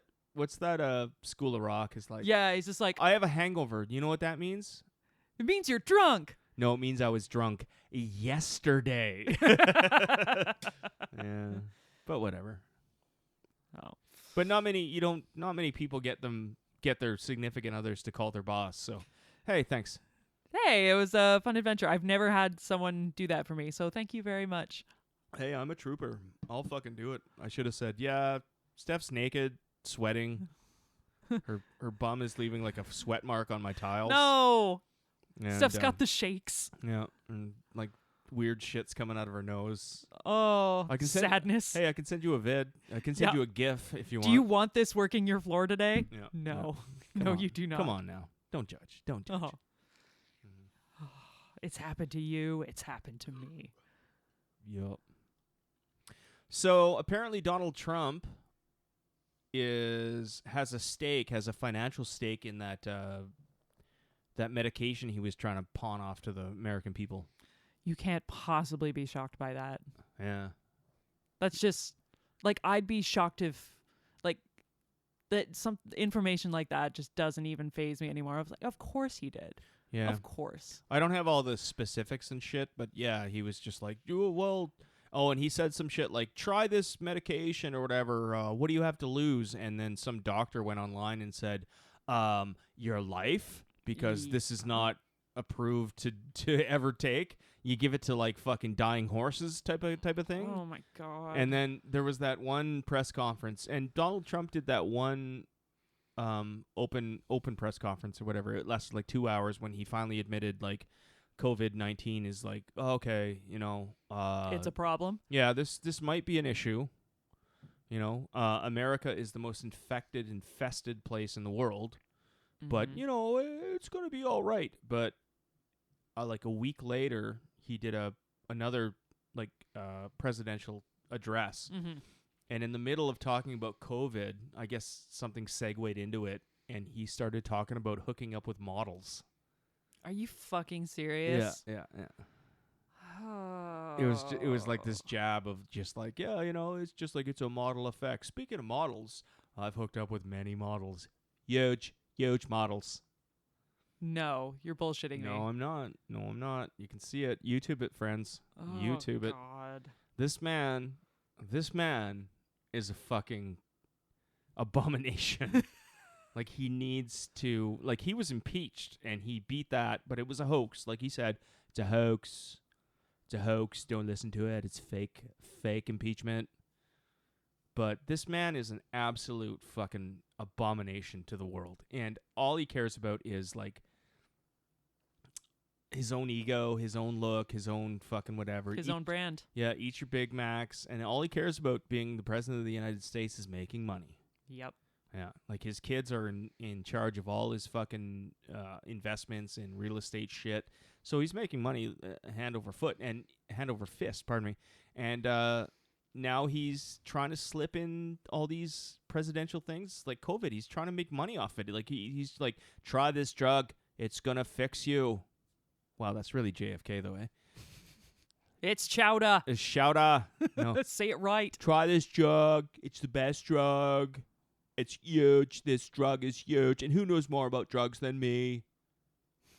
School of Rock is like? Yeah, he's just like, I have a hangover. You know what that means? it means you're drunk. No, it means I was drunk yesterday. Yeah, but whatever. Oh. But not many people get their significant others to call their boss. So, hey, thanks. Hey, it was a fun adventure. I've never had someone do that for me, so thank you very much. Hey, I'm a trooper. I'll fucking do it. I should have said, yeah, Steph's naked, sweating. Her bum is leaving like a sweat mark on my tiles. No. And, Steph's got the shakes. yeah, and like weird shit's coming out of her nose. Oh, I can send- sadness. Hey, I can send you a vid. I can send Yeah. you a GIF if you want. Do you want this working your floor today? Yeah. No. Come No, on. you do not. Come on now. Don't judge. Don't judge. Oh. It's happened to you. It's happened to me. Yup. So apparently Donald Trump has a financial stake in that that medication he was trying to pawn off to the American people. You can't possibly be shocked by that. Yeah. That's just like, I'd be shocked if like that some information like that just doesn't even faze me anymore. I was like, of course he did. Yeah. Of course. I don't have all the specifics and shit, but yeah, he was just like, and he said some shit like, try this medication or whatever. What do you have to lose? And then some doctor went online and said, your life, because this is not approved to ever take. You give it to like fucking dying horses type of thing. Oh my God. And then there was that one press conference, and Donald Trump did that one open press conference or whatever. It lasted like 2 hours when he finally admitted like COVID-19 is like, okay, it's a problem. yeah, this might be an issue. America is the most infested place in the world, but Mhm. it's gonna be all right. But like a week later, he did another like presidential address. Mhm. And in the middle of talking about COVID, I guess something segued into it, and he started talking about hooking up with models. Are you fucking serious? Yeah. Oh. It was like this jab of just like, it's just like it's a model effect. Speaking of models, I've hooked up with many models. Huge models. No, you're bullshitting me. No, I'm not. You can see it. YouTube it, friends. Oh, YouTube it. God. This man is a fucking abomination. Like, he needs to, like, he was impeached and he beat that, but it was a hoax. Like he said, it's a hoax. It's a hoax. Don't listen to it. It's fake impeachment. But this man is an absolute fucking abomination to the world. And all he cares about is, like, his own ego, his own look, his own fucking whatever. His own brand. Yeah, eat your Big Macs. And all he cares about being the president of the United States is making money. Yep. Yeah, like his kids are in charge of all his fucking investments in real estate shit. So he's making money hand over fist, pardon me. And now he's trying to slip in all these presidential things like COVID. He's trying to make money off it. Like he's like, try this drug, it's gonna fix you. Wow, that's really JFK though, eh? It's chowder. It's chowder. No. Say it right. Try this drug. It's the best drug. It's huge. This drug is huge. And who knows more about drugs than me?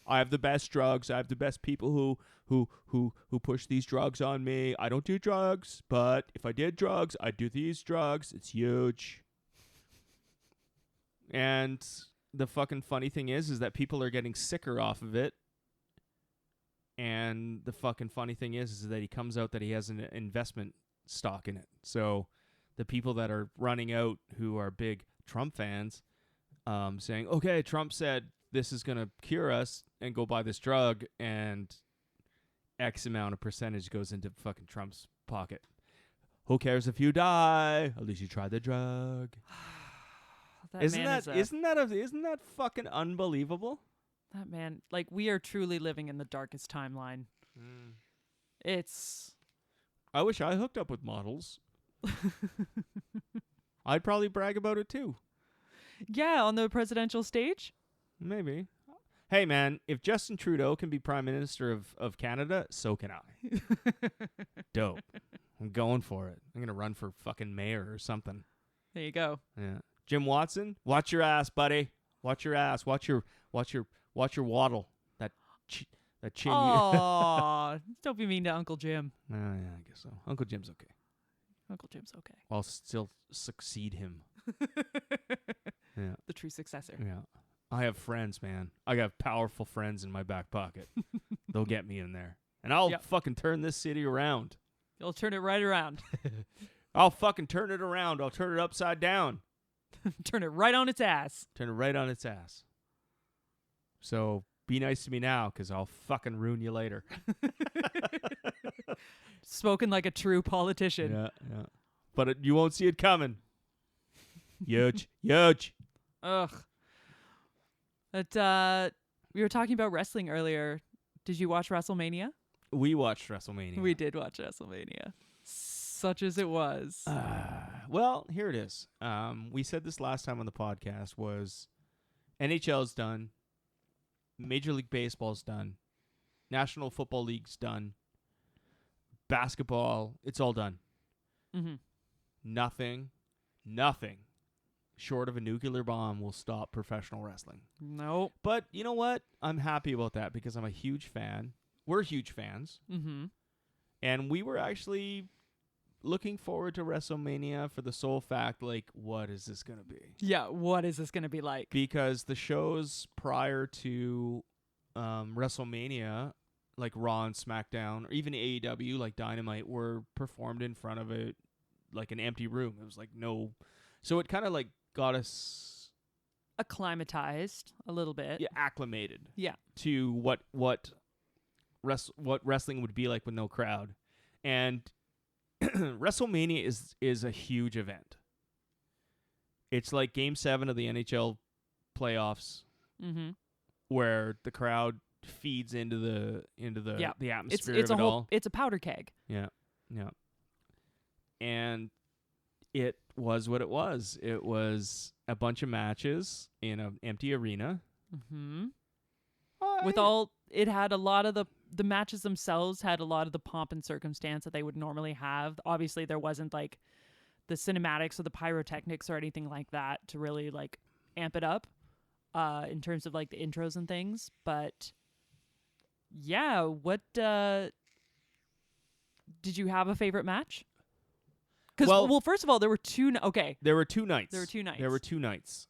I have the best drugs. I have the best people who push these drugs on me. I don't do drugs, but if I did drugs, I'd do these drugs. It's huge. And the fucking funny thing is that people are getting sicker off of it. And the fucking funny thing is that he comes out that he has an investment stock in it. So the people that are running out who are big Trump fans, saying, okay, Trump said this is going to cure us, and go buy this drug, and X amount of percentage goes into fucking Trump's pocket. Who cares if you die? At least you tried the drug. Isn't that fucking unbelievable? That man, like, we are truly living in the darkest timeline. It's... I wish I hooked up with models. I'd probably brag about it too. Yeah, on the presidential stage? Maybe. Hey, man, if Justin Trudeau can be Prime Minister of Canada, so can I. Dope. I'm going for it. I'm going to run for fucking mayor or something. There you go. Yeah. Jim Watson, watch your ass, buddy. Watch your ass. Watch your waddle. That chin. Aw, don't be mean to Uncle Jim. Yeah, I guess so. Uncle Jim's okay. Uncle Jim's okay. I'll still succeed him. Yeah. The true successor. Yeah. I have friends, man. I got powerful friends in my back pocket. They'll get me in there. And I'll fucking turn this city around. You'll turn it right around. I'll fucking turn it around. I'll turn it upside down. Turn it right on its ass. Turn it right on its ass. So be nice to me now, because I'll fucking ruin you later. Spoken like a true politician. Yeah. But you won't see it coming. Huge. Huge. Ugh. But, we were talking about wrestling earlier. Did you watch WrestleMania? We watched WrestleMania. We did watch WrestleMania. Such as it was. Well, here it is. We said this last time on the podcast was NHL's done. Major League Baseball's done. National Football League's done. Basketball, it's all done. Mm-hmm. Nothing short of a nuclear bomb will stop professional wrestling. Nope. But you know what? I'm happy about that because I'm a huge fan. We're huge fans. Mm-hmm. And we were actually looking forward to WrestleMania for the sole fact, like, what is this going to be? Yeah, what is this going to be like? Because the shows prior to WrestleMania, like Raw and SmackDown, or even AEW, like Dynamite, were performed in front of an empty room. It was like no... So it kind of like got us... Acclimatized a little bit. Yeah, acclimated. Yeah. To what wrestling would be like with no crowd. And WrestleMania is a huge event. It's like Game 7 of the NHL playoffs, where the crowd feeds into the atmosphere of it all. It's a powder keg. Yeah. And it was what it was. It was a bunch of matches in an empty arena. Mm-hmm. It had a lot of the matches themselves had a lot of the pomp and circumstance that they would normally have. Obviously, there wasn't like the cinematics or the pyrotechnics or anything like that to really like amp it up in terms of like the intros and things. But yeah, what did you have a favorite match? Because well, first of all, there were two. There were two nights.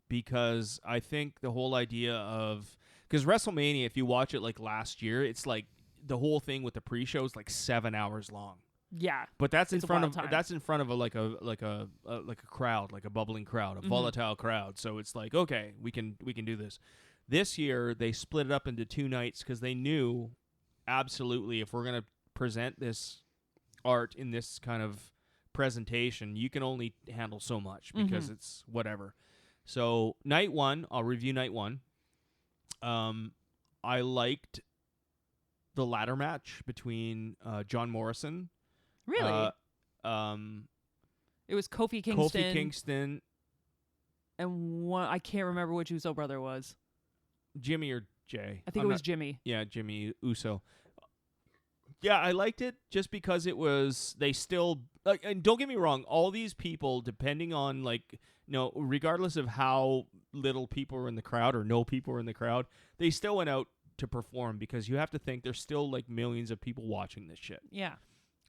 Because I think the whole idea of WrestleMania, if you watch it like last year, it's like the whole thing with the pre-show is like 7 hours long. Yeah, but that's in front of a crowd, like a bubbling crowd, a volatile crowd. So it's like, okay, we can do this. This year they split it up into 2 nights because they knew absolutely if we're gonna present this art in this kind of presentation, you can only handle so much because it's whatever. So night 1, I'll review night 1. I liked the ladder match between John Morrison. Really? It was Kofi Kingston. And one, I can't remember which Uso brother was. Jimmy or Jay. I think it was Jimmy. Yeah, Jimmy Uso. Yeah, I liked it just because it was they still like, and don't get me wrong, all these people, depending on like, regardless of how little people were in the crowd or no people were in the crowd, they still went out to perform because you have to think there's still like millions of people watching this shit. Yeah.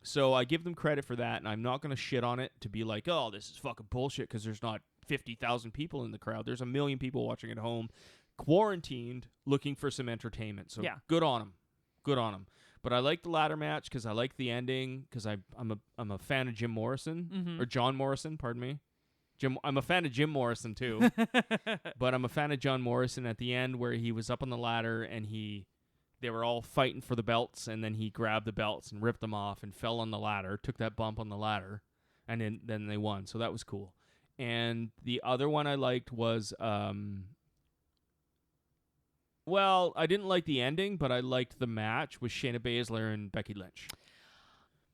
So I give them credit for that, and I'm not going to shit on it to be like, oh, this is fucking bullshit because there's not 50,000 people in the crowd. There's a million people watching at home, quarantined, looking for some entertainment. So Yeah. good on them. Good on them. But I like the ladder match because I like the ending because I'm a fan of Jim Morrison, or John Morrison, pardon me. I'm a fan of Jim Morrison too, but I'm a fan of John Morrison at the end where he was up on the ladder and they were all fighting for the belts, and then he grabbed the belts and ripped them off and fell on the ladder, took that bump on the ladder, and then they won. So that was cool. And the other one I liked was, well, I didn't like the ending, but I liked the match with Shayna Baszler and Becky Lynch.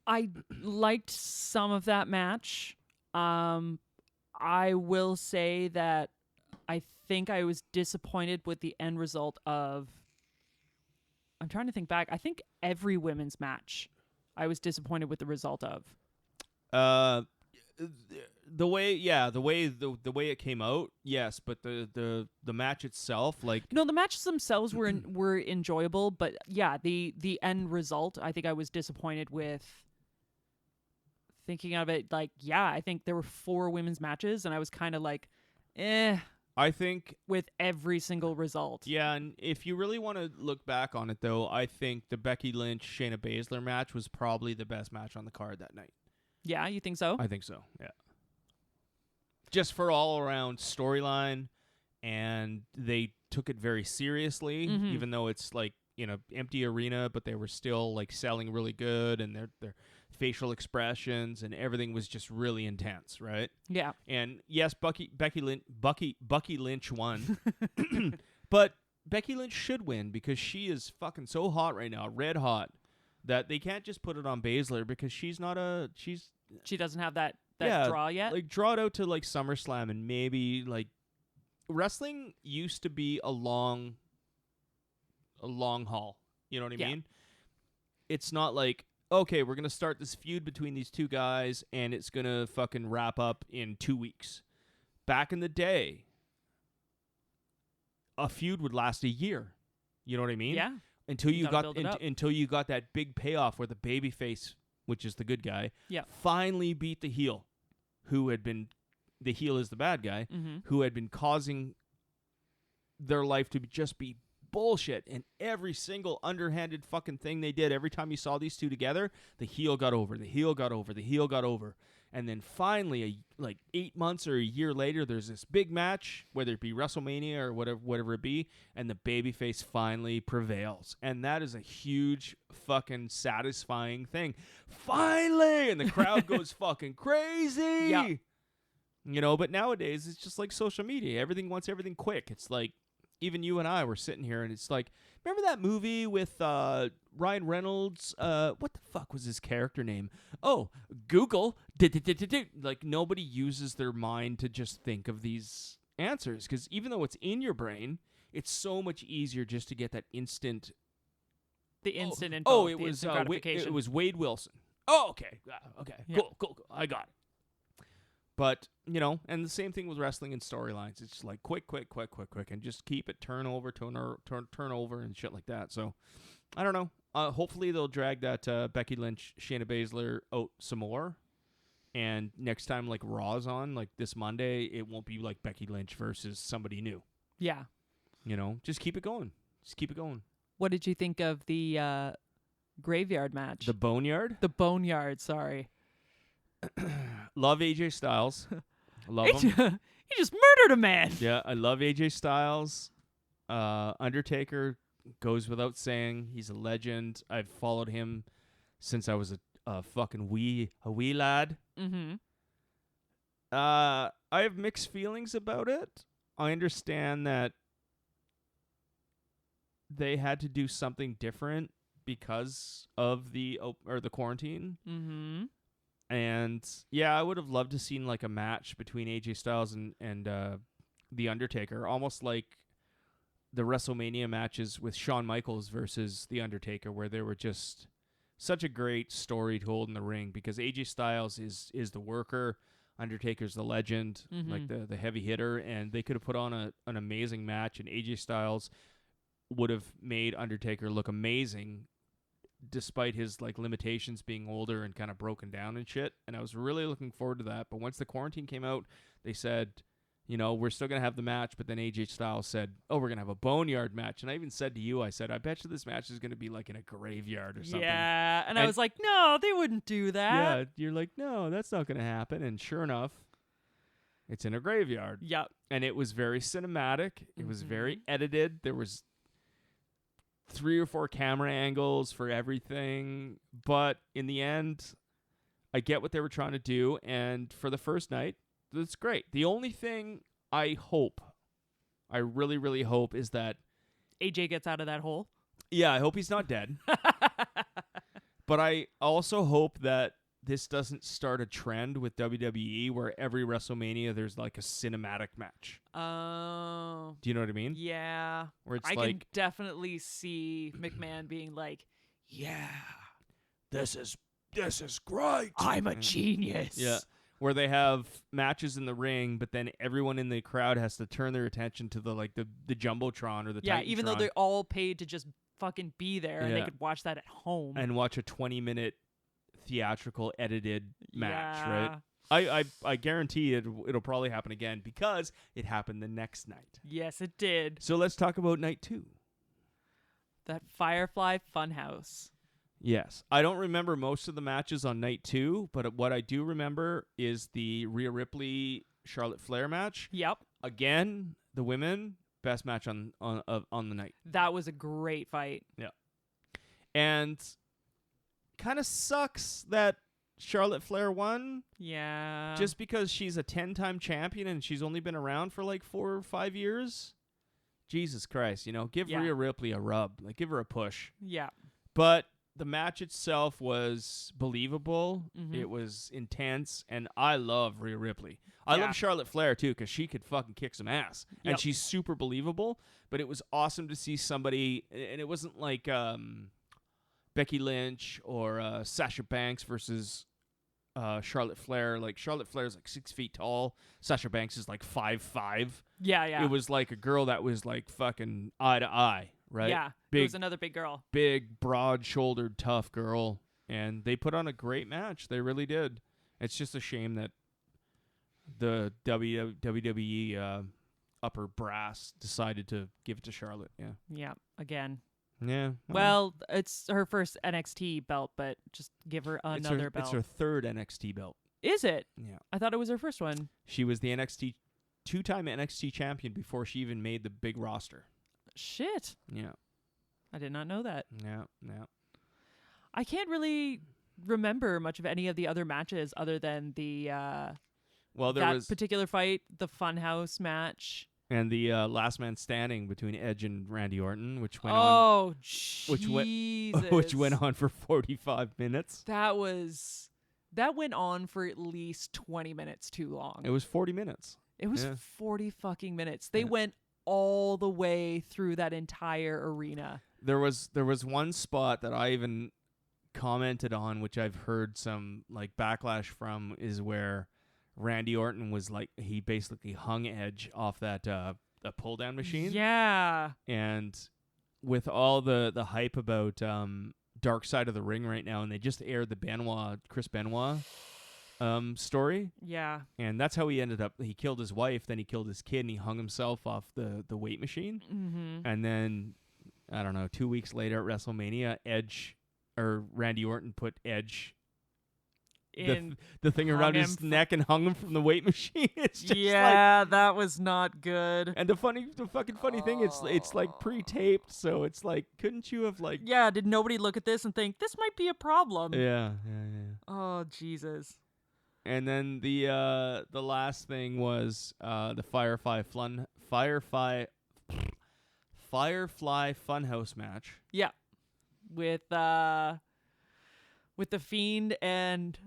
I liked some of that match. I will say that I think I was disappointed with the end result of. I'm trying to think back. I think every women's match, I was disappointed with the result of. The way it came out, yes, but the match itself, like No, the matches themselves were enjoyable, but yeah, the end result, I think I was disappointed with. Thinking of it, like, yeah, I think there were 4 women's matches, and I was kind of like, I think, with every single result. yeah, and if you really want to look back on it, though, I think the Becky Lynch Shayna Baszler match was probably the best match on the card that night. Yeah, you think so? I think so. Yeah. Just for all around storyline, and they took it very seriously, even though it's like empty arena, but they were still like selling really good, and their facial expressions and everything was just really intense, right? Yeah. And yes, Bucky Lynch won, but Becky Lynch should win because she is fucking so hot right now, red hot, that they can't just put it on Baszler because she doesn't have that yeah, draw yet. Like draw it out to like SummerSlam, and maybe like wrestling used to be a long haul. You know what I mean? It's not like, okay, we're going to start this feud between these two guys and it's going to fucking wrap up in 2 weeks. Back in the day, a feud would last a year. You know what I mean? Yeah. Until you gotta got build it up. until you got that big payoff where the babyface, which is the good guy, finally beat the heel, who had been the heel is the bad guy, who had been causing their life to just be bullshit, and every single underhanded fucking thing they did, every time you saw these two together, the heel got over, and then finally, like 8 months or a year later, there's this big match, whether it be WrestleMania or whatever it be, and the babyface finally prevails, and that is a huge fucking satisfying thing. Finally, and the crowd goes fucking crazy. Yeah. But nowadays it's just like social media. Everything wants everything quick. It's like, even you and I were sitting here, and it's like, remember that movie with Ryan Reynolds? What the fuck was his character name? Oh, Google. Like, nobody uses their mind to just think of these answers, because even though it's in your brain, it's so much easier just to get that instant. The instant info. It the was instant gratification. it was Wade Wilson. Oh, okay, Yeah. cool. I got it. But, and the same thing with wrestling and storylines. It's just like quick, and just keep it turn over and shit like that. So, I don't know. Hopefully they'll drag that Becky Lynch, Shayna Baszler out some more. And next time, like, Raw's on, like this Monday, it won't be like Becky Lynch versus somebody new. Yeah. Just keep it going. What did you think of the graveyard match? The Boneyard? The Boneyard, sorry. Love AJ Styles. Love him. He just murdered a man. Yeah, I love AJ Styles. Undertaker goes without saying. He's a legend. I've followed him since I was a fucking wee lad. Mm-hmm. I have mixed feelings about it. I understand that they had to do something different because of the quarantine. Mm-hmm. And yeah, I would have loved to seen like a match between AJ Styles and the Undertaker, almost like the WrestleMania matches with Shawn Michaels versus the Undertaker, where they were just such a great story told in the ring because AJ Styles is the worker, Undertaker's the legend, like the heavy hitter, and they could have put on an amazing match, and AJ Styles would have made Undertaker look amazing despite his like limitations, being older and kind of broken down and shit. And I was really looking forward to that. But once the quarantine came out, they said, you know, we're still going to have the match. But then AJ Styles said, oh, we're going to have a boneyard match. And I even said to you, I said, I bet you this match is going to be like in a graveyard or something. Yeah, and I was like, no, they wouldn't do that. Yeah, you're like, no, that's not going to happen. And sure enough, it's in a graveyard. Yep. And it was very cinematic. It was very edited. There was 3 or 4 camera angles for everything. But in the end, I get what they were trying to do. And for the first night, that's great. The only thing I really, really hope is that AJ gets out of that hole. Yeah, I hope he's not dead. But I also hope that this doesn't start a trend with WWE where every WrestleMania there's like a cinematic match. Oh. Do you know what I mean? Yeah. Where it's I like, can definitely see McMahon being like, yeah, this is great. I'm a genius. Yeah. Where they have matches in the ring, but then everyone in the crowd has to turn their attention to the Jumbotron or the Yeah, even though Titantron they're all paid to just fucking be there and they Yeah. could watch that at home. and watch a 20-minute theatrical edited match, Yeah. right? I guarantee it'll probably happen again because it happened the next night. Yes, it did. So let's talk about night 2. That Firefly Funhouse. Yes. I don't remember most of the matches on night 2, but what I do remember is the Rhea Ripley Charlotte Flair match. Yep. Again, the women best match on the night. That was a great fight. And kind of sucks that Charlotte Flair won Yeah. just because she's a 10-time champion and she's only been around for like 4 or 5 years. Jesus Christ, give Yeah. Rhea Ripley a rub. Like, give her a push. Yeah. But the match itself was believable. Mhm. It was intense, and I love Rhea Ripley. I Yeah. love Charlotte Flair, too, because she could fucking kick some ass. Yep. And she's super believable, but it was awesome to see somebody, and it wasn't like Becky Lynch or Sasha Banks versus Charlotte Flair. Like, Charlotte Flair's like 6 feet tall. Sasha Banks is like 5'5". Yeah. It was like a girl that was like fucking eye to eye, right? Yeah. It Big, was another big girl. big, broad-shouldered, tough girl, and they put on a great match. They really did. It's just a shame that the WWE upper brass decided to give it to Charlotte. Yeah. Again. Yeah. Well, it's her first NXT belt, but just give her it's another her, belt. It's her 3rd NXT belt. Is it? Yeah. I thought it was her first one. She was the 2-time NXT champion before she even made the big roster. Shit. Yeah. I did not know that. Yeah. I can't really remember much of any of the other matches other than the Well, there that was particular fight, the Funhouse match. and the last man standing between Edge and Randy Orton, which went on. Oh, which went- Jesus. Which went on for 45 minutes. That went on for at least 20 minutes too long. It was 40 minutes. It was Yeah. 40 fucking minutes. They Yeah. went all the way through that entire arena. There was one spot that I even commented on, which I've heard some like backlash from, is where Randy Orton was like, he basically hung Edge off that a pull down machine. Yeah. And with all the hype about Dark Side of the Ring right now, and they just aired the Chris Benoit story, Yeah. and that's how he ended up. He killed his wife, then he killed his kid, and he hung himself off the weight machine. Mm-hmm. And then, I don't know, 2 weeks later at WrestleMania, Randy Orton put Edge, the thing hung around his him neck, and hung him from the weight machine. It's just that was not good. and the fucking funny thing, it's like pre-taped, so it's like, couldn't you have like, Yeah, did nobody look at this and think this might be a problem? yeah. Oh, Jesus. And then the last thing was the Firefly Funhouse match. Yeah. With the Fiend and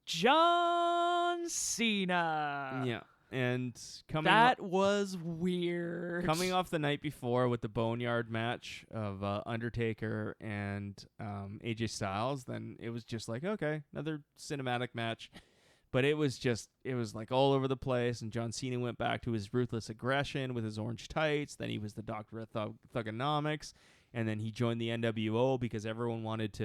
John Cena. Yeah. and That was weird. coming off the night before with the Boneyard match of Undertaker and AJ Styles, then it was just like, okay, another cinematic match. But it was like all over the place, and John Cena went back to his ruthless aggression with his orange tights. Then he was the Doctor of Thugonomics, and then he joined the NWO because everyone wanted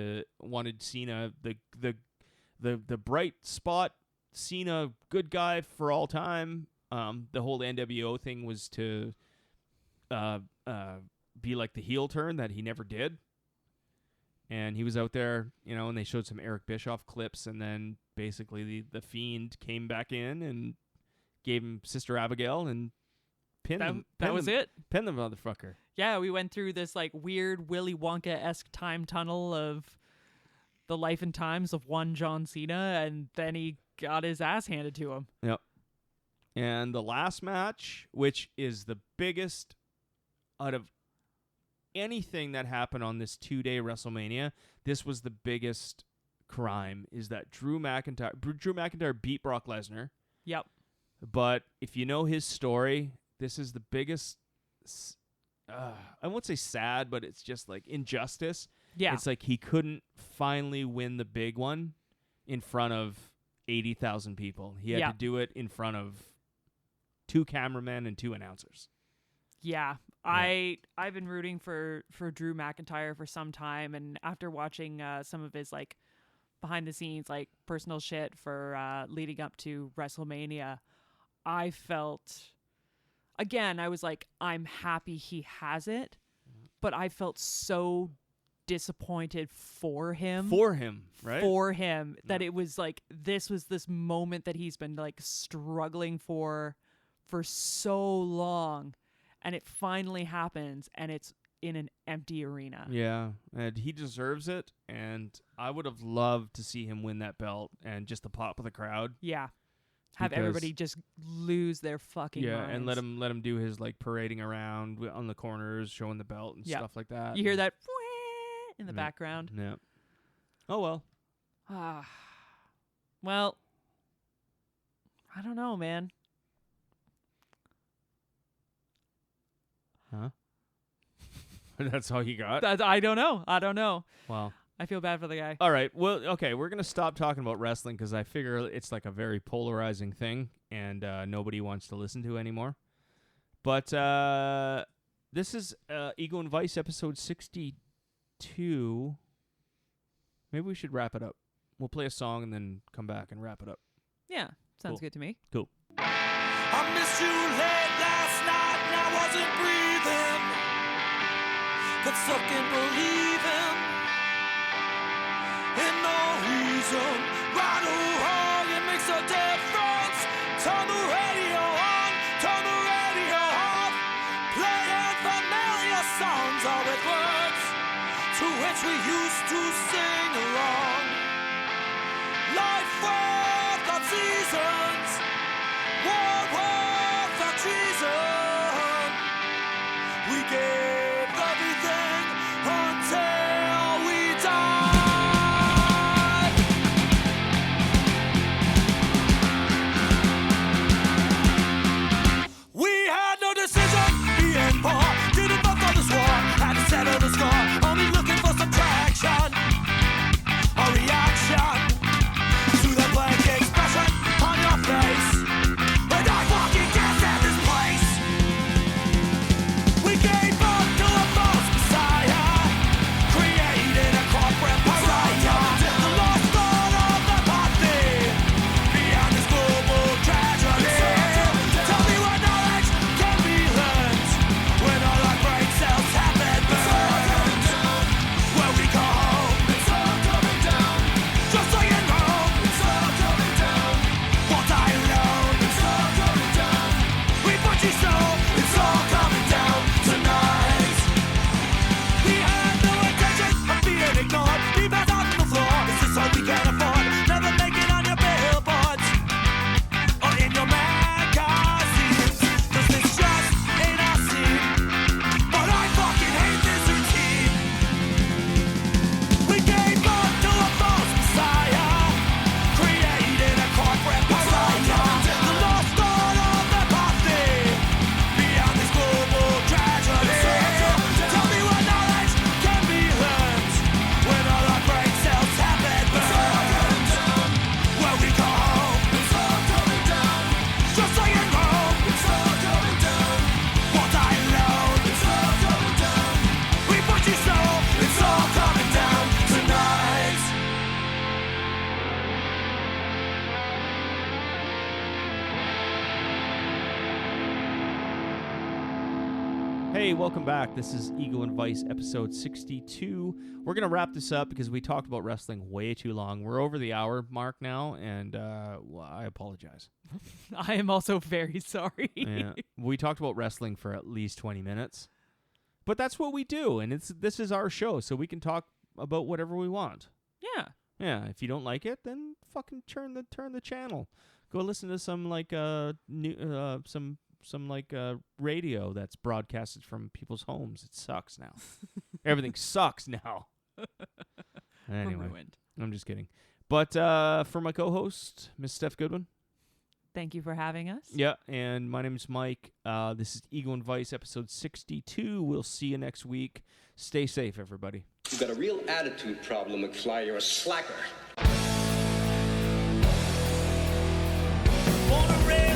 Cena, the bright spot, Cena, good guy for all time. The whole NWO thing was to be like the heel turn that he never did. And he was out there, and they showed some Eric Bischoff clips, and then basically the Fiend came back in and gave him Sister Abigail and pinned him. That was it. Pinned the motherfucker. Yeah, we went through this like weird Willy Wonka-esque time tunnel of the life and times of one John Cena, and then he got his ass handed to him. Yep. And the last match, which is the biggest out of anything that happened on this 2-day WrestleMania, this was the biggest crime, is that Drew McIntyre beat Brock Lesnar. Yep. But if you know his story, this is the biggest, I won't say sad, but it's just like injustice. Yeah. It's like he couldn't finally win the big one in front of 80,000 people. He had to do it in front of 2 cameramen and 2 announcers. Yeah. I've been rooting for Drew McIntyre for some time, and after watching some of his like behind the scenes like personal shit for leading up to WrestleMania, I felt, again, I was like, I'm happy he has it, but I felt so disappointed for him. Right? For him, that it was like this was this moment that he's been like struggling for so long, and it finally happens, and it's in an empty arena. Yeah, and he deserves it, and I would have loved to see him win that belt and just the pop of the crowd. Yeah. Have everybody just lose their fucking minds. And let him do his like parading around on the corners, showing the belt and stuff like that. You hear that in the background. Yeah. Oh well. Well, I don't know, man. Huh? That's all you got? I don't know. Wow. I feel bad for the guy. All right. Well, okay. We're going to stop talking about wrestling because I figure it's like a very polarizing thing and nobody wants to listen to anymore. But this is Ego and Vice episode 62. Maybe we should wrap it up. We'll play a song and then come back and wrap it up. Yeah. Sounds Cool. good to me. Cool. I missed you late last night and I wasn't breathing. Got stuck in believing in no reason. Right or wrong, it makes a difference. Turn the radio on, turn the radio off. Playing familiar songs all with words to which we used to sing along. Life without seasons, war without treason. We gave everything until we died. We had no decision, being poor, didn't vote for this war, had to settle the score, only looking for some traction or reaction to the blank expression on your face. And welcome back. This is Ego and Vice, episode 62. We're going to wrap this up because we talked about wrestling way too long. We're over the hour mark now, and well, I apologize. I am also very sorry. Yeah, we talked about wrestling for at least 20 minutes. But that's what we do, and this is our show, so we can talk about whatever we want. Yeah. Yeah, if you don't like it, then fucking turn the channel. Go listen to some like radio that's broadcasted from people's homes. It sucks now. Everything sucks now. Anyway, We're ruined. I'm just kidding. But for my co-host, Miss Steph Goodwin. Thank you for having us. Yeah, and my name is Mike. This is Ego and Vice, episode 62. We'll see you next week. Stay safe, everybody. You've got a real attitude problem, McFly. You're a slacker. Born and raised